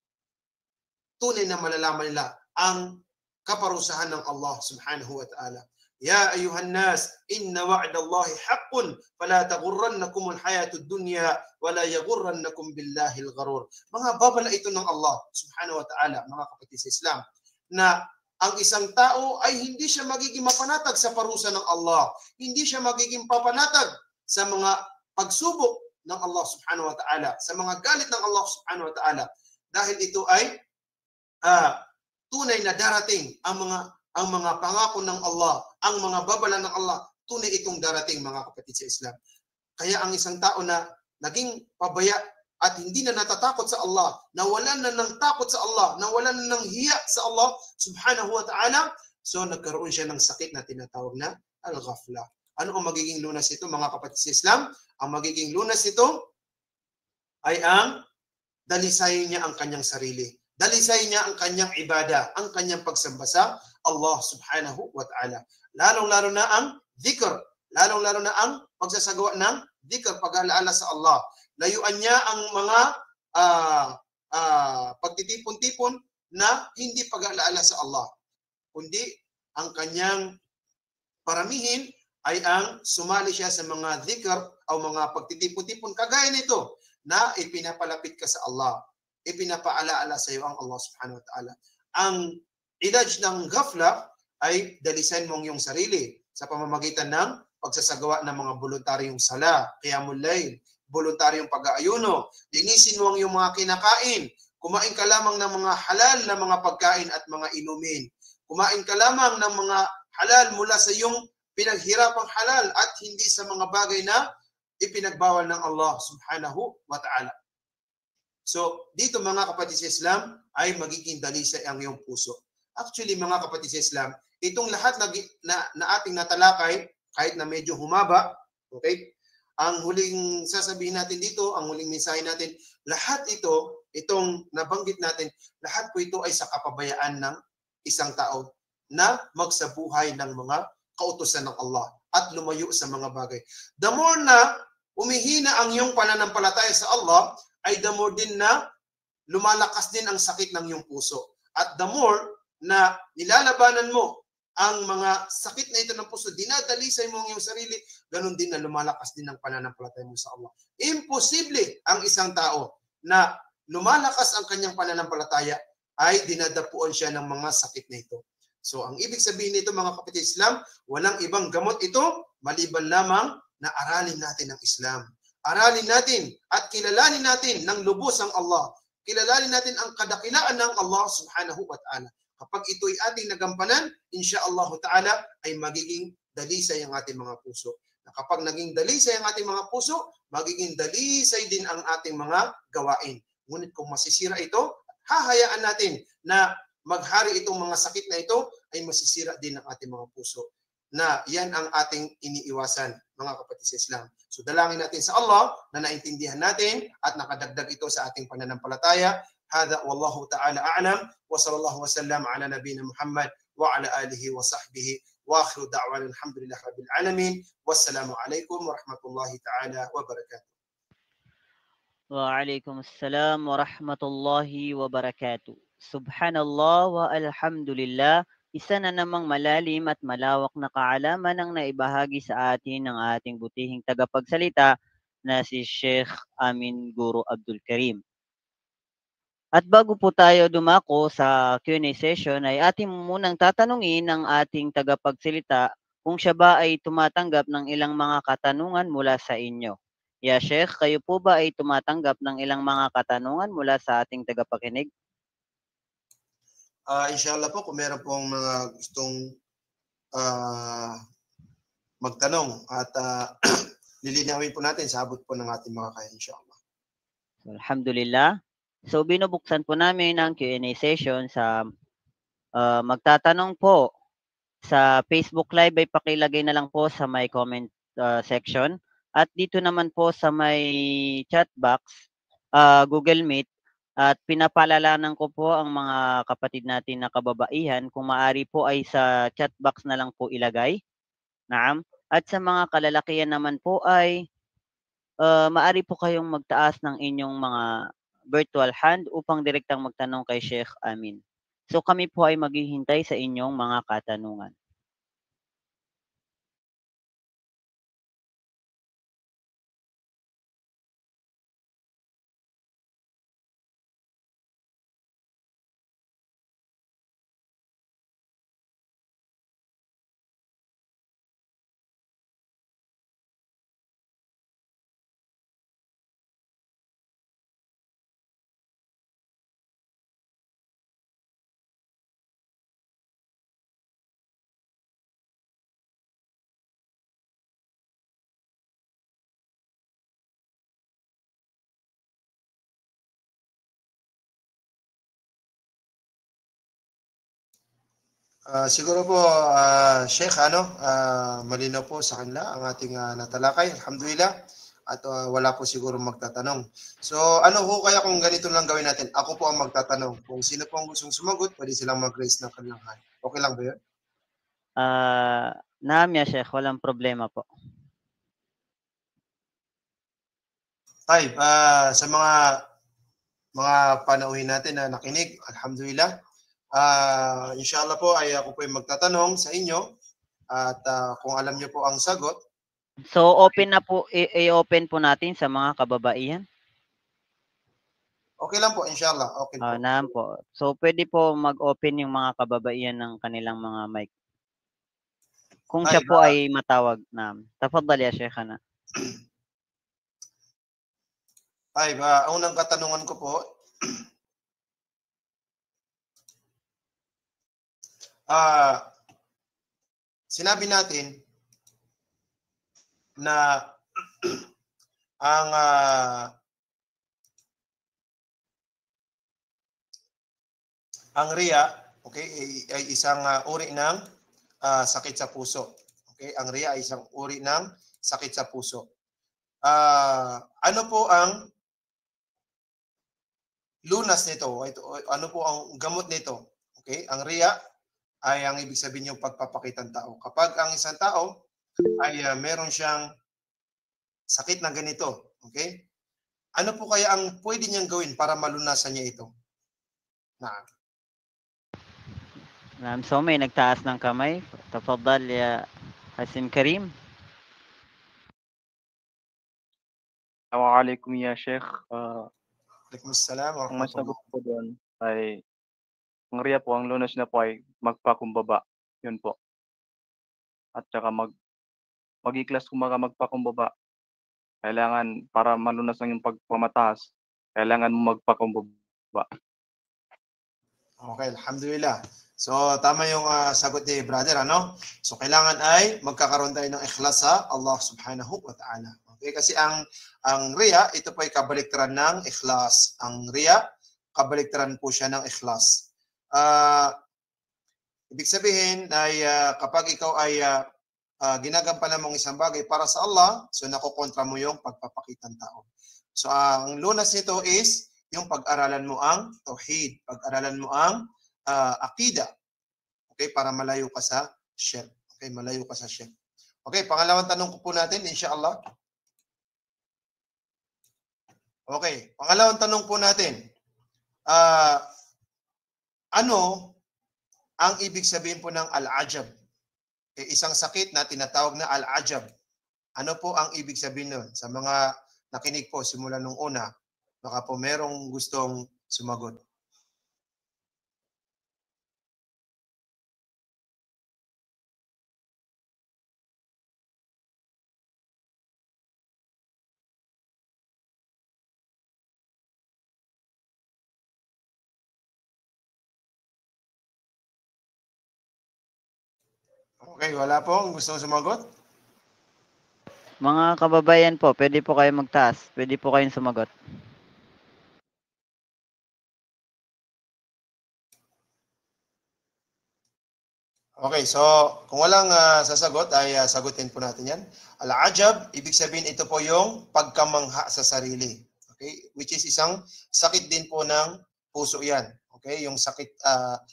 Tunay na malalaman nila ang kaparusahan ng Allah subhanahu wa ta'ala. Ya ayuhan nas, inna wa'dallahi haqqun, fala taghurrannakumul hayatud dunya, wala yaghurrannakum billahil gharur. Mga babala ito ng Allah subhanahu wa ta'ala, mga kapatid sa Islam, na ang isang tao ay hindi siya magiging mapanatag sa parusa ng Allah. Hindi siya magiging papanatag sa mga pagsubok ng Allah subhanahu wa ta'ala, sa mga galit ng Allah subhanahu wa ta'ala. Dahil ito ay tunay na darating ang mga pangako ng Allah, ang mga babala ng Allah, tunay itong darating, mga kapatid sa Islam. Kaya ang isang tao na naging pabaya at hindi na natatakot sa Allah, nawalan na ng takot sa Allah, nawalan na ng hiya sa Allah subhanahu wa ta'ala, so nagkaroon siya ng sakit na tinatawag na al-ghafla. Ano ang magiging lunas ito, mga kapatid sa Islam? Ang magiging lunas ito ay ang dalisayin niya ang kanyang sarili. Dalisayin niya ang kanyang ibada, ang kanyang pagsamba sa Allah subhanahu wa ta'ala. Lalong-lalo na ang dhikr, lalong-lalo na ang pagsasagawa ng dhikr, pag-aalaala sa Allah. Layuan niya ang mga pagtitipon-tipon na hindi pag-aalaala sa Allah, kundi ang kanyang paramihin ay ang sumali siya sa mga dhikr o mga pagtitipon-tipon kagaya nito na ipinapalapit ka sa Allah, ipinapaalaala sa iyo ang Allah subhanahu wa ta'ala. Ang ilaj ng ghafla ay dalisan mong yung sarili sa pamamagitan ng pagsasagawa ng mga voluntaryong sala, qiyamul layl, voluntaryong pag-aayuno, linisin mo ang iyong mga kinakain, kumain ka lamang ng mga halal na mga pagkain at mga inumin, kumain ka lamang ng mga halal mula sa iyong pinaghirapang halal at hindi sa mga bagay na ipinagbawal ng Allah subhanahu wa ta'ala. So, dito mga kapatid sa Islam ay magiging dalisay ang iyong puso. Actually, mga kapatid sa Islam, itong lahat na ating natalakay, kahit na medyo humaba, okay? Ang huling sasabihin natin dito, ang huling mensahe natin, lahat ito, itong nabanggit natin, lahat po ito ay sa kapabayaan ng isang tao na magsabuhay ng mga kautusan ng Allah at lumayo sa mga bagay. The more na umihina ang iyong pananampalataya sa Allah, ay the more din na lumalakas din ang sakit ng iyong puso. At the more na nilalabanan mo ang mga sakit na ito ng puso, dinadalisay mo ang iyong sarili, ganun din na lumalakas din ang pananampalataya mo sa Allah. Imposible ang isang tao na lumalakas ang kanyang pananampalataya ay dinadapuan siya ng mga sakit na ito. So, ang ibig sabihin nito mga kapatid Islam, walang ibang gamot ito, maliban lamang na aralin natin ang Islam. Aralin natin at kilalanin natin ng lubos ang Allah. Kilalanin natin ang kadakilaan ng Allah subhanahu wa ta'ala. Kapag ito'y ating nagampanan, insyaAllah ta'ala ay magiging dalisay ang ating mga puso. Na kapag naging dalisay ang ating mga puso, magiging dalisay din ang ating mga gawain. Ngunit kung masisira ito, hahayaan natin na maghari itong mga sakit na ito, ay masisira din ang ating mga puso. Na yan ang ating iniiwasan, mga kapatid sa Islam. So dalangin natin sa Allah na naintindihan natin at nakadagdag ito sa ating pananampalataya. Hada wallahu ta'ala a'lam wa sallallahu wa sallam ala nabina Muhammad wa ala alihi wa sahbihi wa akhiru da'wana alhamdulillah rabbil alamin. Wassalamu alaikum wa rahmatullahi ta'ala wa barakatuh. Waalaikumsalam warahmatullahi wabarakatuh. Subhanallah wa alhamdulillah. Isa na namang malalim at malawak na kaalaman ang naibahagi sa atin ng ating butihing tagapagsalita na si Sheikh Amin Guru Abdul Karim. At bago po tayo dumako sa Q&A session ay ating munang tatanungin ng ating tagapagsalita kung siya ba ay tumatanggap ng ilang mga katanungan mula sa inyo. Ya Sheikh, kayo po ba ay tumatanggap ng ilang mga katanungan mula sa ating tagapakinig? Inshallah po, kung meron pong mga gustong magtanong at lilinawin po natin sa abot po ng ating mga kaya, inshallah. So, alhamdulillah. So, binubuksan po namin ang Q&A session sa magtatanong po sa Facebook Live ay pakilagay na lang po sa may comment section. At dito naman po sa may chat box, Google Meet, at pinapaalalanan ko po ang mga kapatid natin na kababaihan kung maaari po ay sa chat box na lang po ilagay. Naam. At sa mga kalalakihan naman po ay maaari po kayong magtaas ng inyong mga virtual hand upang direktang magtanong kay Sheikh Amin. So kami po ay maghihintay sa inyong mga katanungan. Siguro po, Sheikh, malinaw po sa kanila ang ating natalakay. Alhamdulillah. At wala po siguro magtatanong. So, ano ho kaya kung ganito lang gawin natin? Ako po ang magtatanong. Kung sino po ang gustong sumagot, pwede silang mag-raise ng kanilang hand. Okay lang ba yun? Naam ya Sheikh, walang problema po. Taib, sa mga panauhin natin na nakinig, alhamdulillah, Inshallah po ay ako po ay magtatanong sa inyo at kung alam niyo po ang sagot. So, open na po, i-open po natin sa mga kababaihan. Okay lang po, inshallah. Okay po. Naam po. So, pwede po mag-open yung mga kababaihan ng kanilang mga mic. Kung siya po ay matawag. Naam. Tafaddal ya Sheikhana. Ay, unang katanungan ko po. Sinabi natin na ang riya, okay, ay isang uri ng sakit sa puso. Okay, ang riya ay isang uri ng sakit sa puso. Ano po ang lunas nito? Ano po ang gamot nito? Okay, ang riya ay ang ibig sabihin yung pagpapakita ng tao. Kapag ang isang tao ay meron siyang sakit na ganito, okay? Ano po kaya ang pwede niyang gawin para malunasan niya ito? Naam. So, may nagtaas ng kamay. Tafaddal ya Hasim Karim. Assalamualaikum ya Sheikh. Waalaikumsalam. Ang masagot po doon ay ang riya po, ang lunas na po ay magpakumbaba. Yun po. At saka mag-iklas kumaga magpakumbaba. Kailangan para malunas ang yung pagpamataas, kailangan mo magpakumbaba. Okay, alhamdulillah. So, tama yung sagot ni brother, ano? So, kailangan ay magkakaroon tayo ng ikhlas sa Allah subhanahu wa ta'ala. Okay, kasi ang riya, ito po ay kabaliktaran ng ikhlas. Ang riya, kabaliktaran po siya ng ikhlas. Ibig sabihin ay kapag ikaw ay ginagampanan mong isang bagay para sa Allah, so nakokontra mo yung pagpapakitang tao. So, ang lunas nito is yung pag-aralan mo ang tauhid, pag-aralan mo ang akida. Okay, para malayo ka sa shirk. Okay, malayo ka sa shirk. Okay, pangalawang tanong ko po natin, inshallah. Okay, pangalawang tanong po natin. Ano ang ibig sabihin po ng al-ajab? Isang sakit na tinatawag na al-ajab. Ano po ang ibig sabihin nun? Sa mga nakinig po simula nung una, baka po merong gustong sumagot. Okay, wala po gustong sumagot? Mga kababayan po, pwede po kayo magtaas. Pwede po kayong sumagot. Okay, so kung walang sasagot ay sagutin po natin yan. Al-ajab, ibig sabihin ito po yung pagkamangha sa sarili. Okay, which is isang sakit din po ng puso yan. Okay, yung sakit,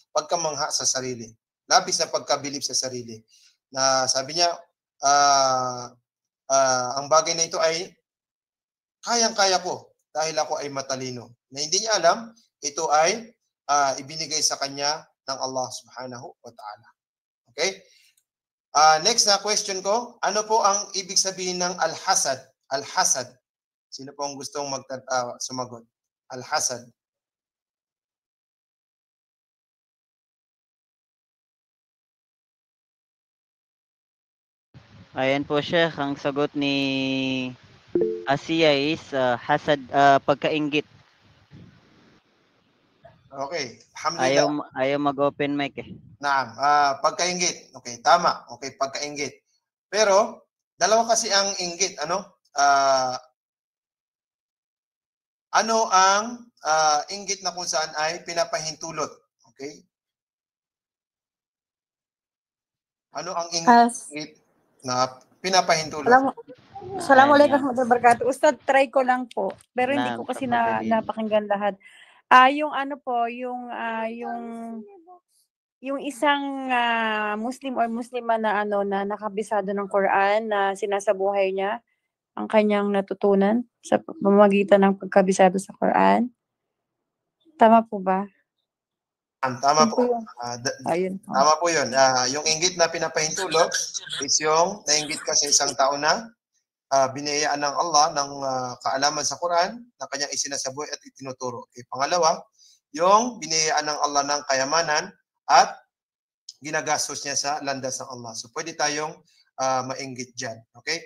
pagkamangha sa sarili. Labis na pagkabilib sa sarili. Na sabi niya, ang bagay na ito ay kayang-kaya ko dahil ako ay matalino. Na hindi niya alam, ito ay ibinigay sa kanya ng Allah subhanahu wa ta'ala. Okay? Next na question ko, ano po ang ibig sabihin ng al-hasad? Al-hasad. Sino po ang gustong sumagot? Al-hasad. Ayan po Sheikh, ang sagot ni Asiya is hasad, pagkainggit. Okay, alhamdulillah. Ayaw mag-open mic eh. Naam, pagkainggit. Okay, tama. Okay, pagkainggit. Pero, dalawa kasi ang inggit, ano? Ano ang inggit na kung saan ay pinapahintulot? Okay? Ano ang inggit na pinapahintulot? Assalamualaikum warahmatullahi wabarakatuh. Ustad, try ko lang po. Pero hindi ko kasi napakinggan lahat. Yung ano po, yung isang Muslim or Muslima na na nakabisado ng Quran na sinasabuhay niya ang kanyang natutunan sa pamamagitan ng pagkabisado sa Quran. Tama po ba? Tama Yun po. po yun. Ayun. Tama po yun. Yung inggit na pinapahintulot is yung nainggit ka sa isang tao na biniyayaan ng Allah ng kaalaman sa Quran na kanyang isinasabuhay at itinuturo. Okay. Pangalawa, yung biniyayaan ng Allah ng kayamanan at ginagastos niya sa landas ng Allah. So pwede tayong mainggit dyan. Okay?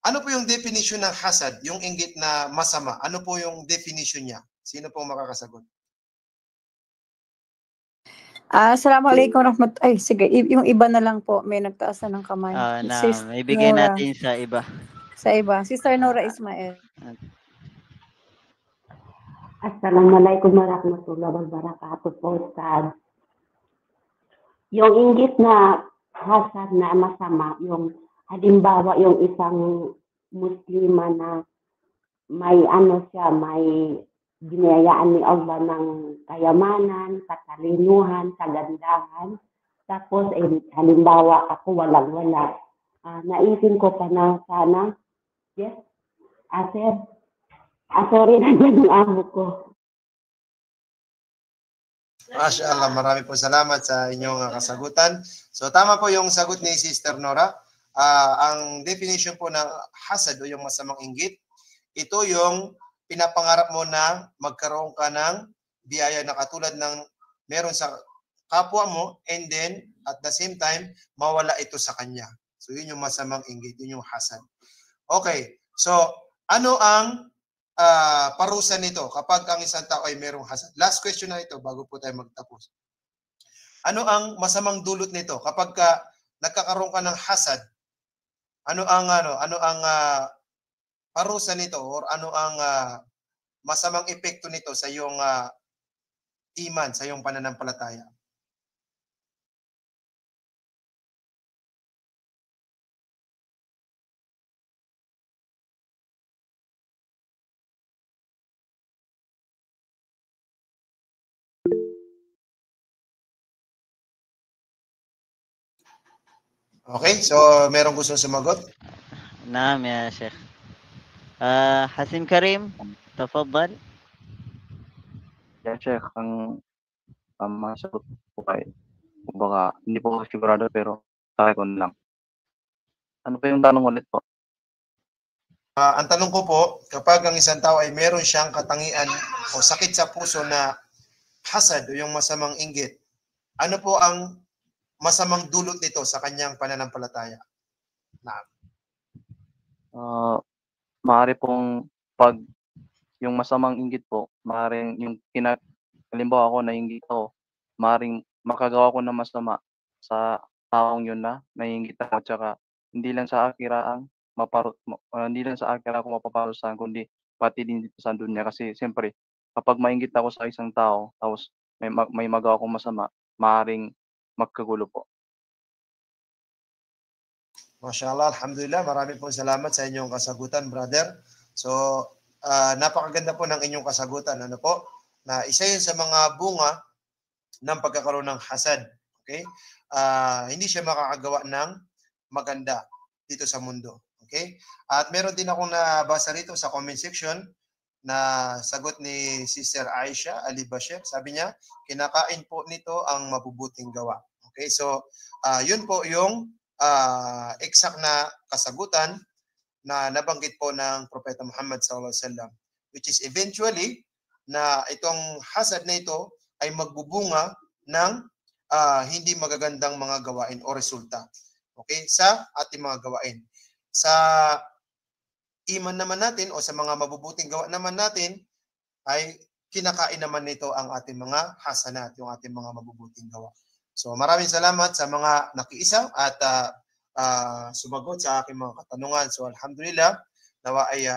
Ano po yung definition ng hasad? Yung inggit na masama. Ano po yung definition niya? Sino po makakasagot? Assalamualaikum ay sige, yung iba na lang po, may nagtaas na ng kamay. Sis ibigay Nora. natin sa iba. Sa iba. Sister Nora Ismail. Assalamualaikum warahmatullahi wabarakatuh po, Ustaz. Yung inggit na hasad na masama, yung halimbawa yung isang Muslima na may siya, may binayaan ni Allah ng kayamanan, katalinuhan, kagandahan. Tapos, halimbawa ako walang-wala. Naisip ko pa na sana, yes, sir, sorry na dyan yung amo ko. Masya Allah, marami po salamat sa inyong kasagutan. So tama po yung sagot ni Sister Nora. Ang definition po ng hasad o yung masamang inggit, ito yung pinapangarap mo na magkaroon ka ng biyaya na katulad ng meron sa kapwa mo and then at the same time, mawala ito sa kanya. So yun yung masamang inggit, yun yung hasad. Okay, so ano ang parusa nito kapag ang isang tao ay merong hasad? Last question na ito bago po tayo magtapos. Ano ang masamang dulot nito kapag nagkakaroon ka ng hasad? Ano ang parusa nito or ano ang masamang epekto nito sa iyong iman, sa iyong pananampalataya? Okay, so merong gusto sumagot? نعم يا شيخ. حسين كريم تفضل. Yeah, Sheikh, ang masagot po ay, baka hindi po ako sigurado pero sa akin lang. Ano pa yung tanong ulit po? Ang tanong ko po, kapag ang isang tao ay meron siyang katangian o sakit sa puso na hasad o yung masamang inggit, ano po ang masamang dulot nito sa kanyang pananampalataya? Maaari pong pag yung masamang inggit po, maaaring yung halimbawa ako nainggit ako, maaaring makagawa ko ng masama sa taong yun na naiinggit ako, tsaka hindi lang sa akira ako mapaparusahan, kundi pati din dito sa dunya. Kasi siyempre, kapag mainggit ako sa isang tao, tapos may magawa akong masama, maaaring magkagulo po. Mashallah, alhamdulillah, marami pong salamat sa inyong kasagutan, brother. So, napakaganda po ng inyong kasagutan. Ano po? Na isa yun sa mga bunga ng pagkakaroon ng hasad. Okay? Hindi siya makakagawa ng maganda dito sa mundo. Okay? At meron din akong nabasa rito sa comment section na sagot ni Sister Aisha Ali Bashir. Sabi niya, kinakain po nito ang mabubuting gawa. Okay? So, yun po yung exact na kasagutan na nabanggit po ng Propeta Muhammad SAW, which is eventually na itong hasad na ito ay magbubunga ng hindi magagandang mga gawain o resulta. Okay? Sa ating mga gawain. Sa iman naman natin o sa mga mabubuting gawa naman natin ay kinakain naman nito ang ating mga hasanat, yung ating mga mabubuting gawa. So maraming salamat sa mga nakiisa at sumagot sa aking mga katanungan. So alhamdulillah, nawa ay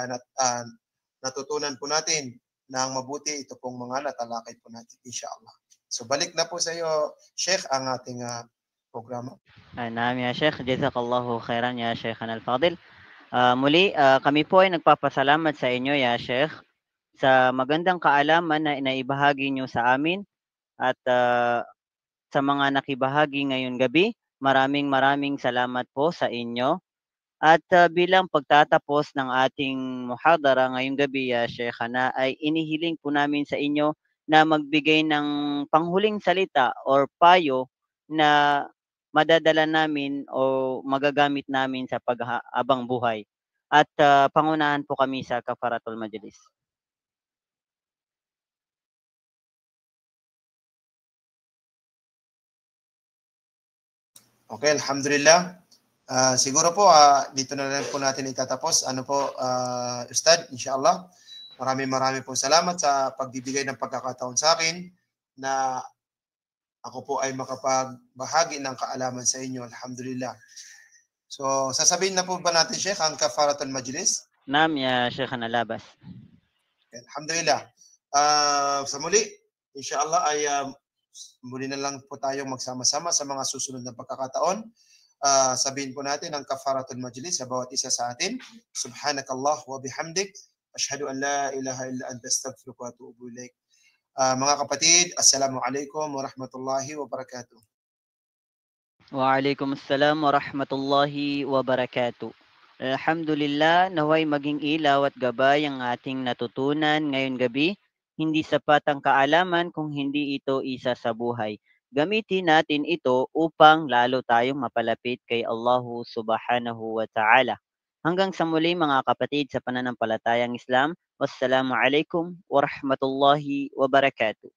natutunan po natin ng mabuti ito pong mga natalakay po natin, inshallah. So balik na po sa iyo, Sheikh, ang ating programa. نعم يا شيخ, جزاك الله خيرا يا شيخنا الفاضل. Muli, kami po ay nagpapasalamat sa inyo, ya Sheikh, sa magandang kaalaman na inaibahagi nyo sa amin at sa mga nakibahagi ngayong gabi. Maraming salamat po sa inyo. At bilang pagtatapos ng ating muhadara ngayong gabi, ya Sheikhana, ay inihiling po namin sa inyo na magbigay ng panghuling salita or payo na madadala namin o magagamit namin sa paghabang buhay. At pangunahan po kami sa Kafaratul Majlis. Okay, alhamdulillah. Siguro po dito na lang po natin itatapos. Ano po, Ustad, inshallah. Marami po salamat sa pagbibigay ng pagkakataon sa akin na ako po ay makapagbahagi ng kaalaman sa inyo. Alhamdulillah. So, sasabihin na po ba natin, Sheikh, ang Kafaratul Majlis? Naam, ya Sheikh Nalabas. Okay, alhamdulillah. Sa muli, inshallah ay muli na lang po tayong magsama-sama sa mga susunod na pagkakataon. Sabihin po natin ang Kafaratul Majlis sa bawat isa sa atin. Subhanakallah wa bihamdik. Ashhadu an la ilaha illa anta astaghfiruka wa atubu ilaik. Mga kapatid, assalamualaikum warahmatullahi wabarakatuh. Waalaikumsalam warahmatullahi wabarakatuh. Alhamdulillah, naway maging ilaw at gabay ang ating natutunan ngayon gabi. Hindi sapat ang kaalaman kung hindi ito isa sa buhay. Gamitin natin ito upang lalo tayong mapalapit kay Allah subhanahu wa ta'ala. Hanggang sa muli mga kapatid sa pananampalatayang Islam. Wassalamualaikum warahmatullahi wabarakatuh.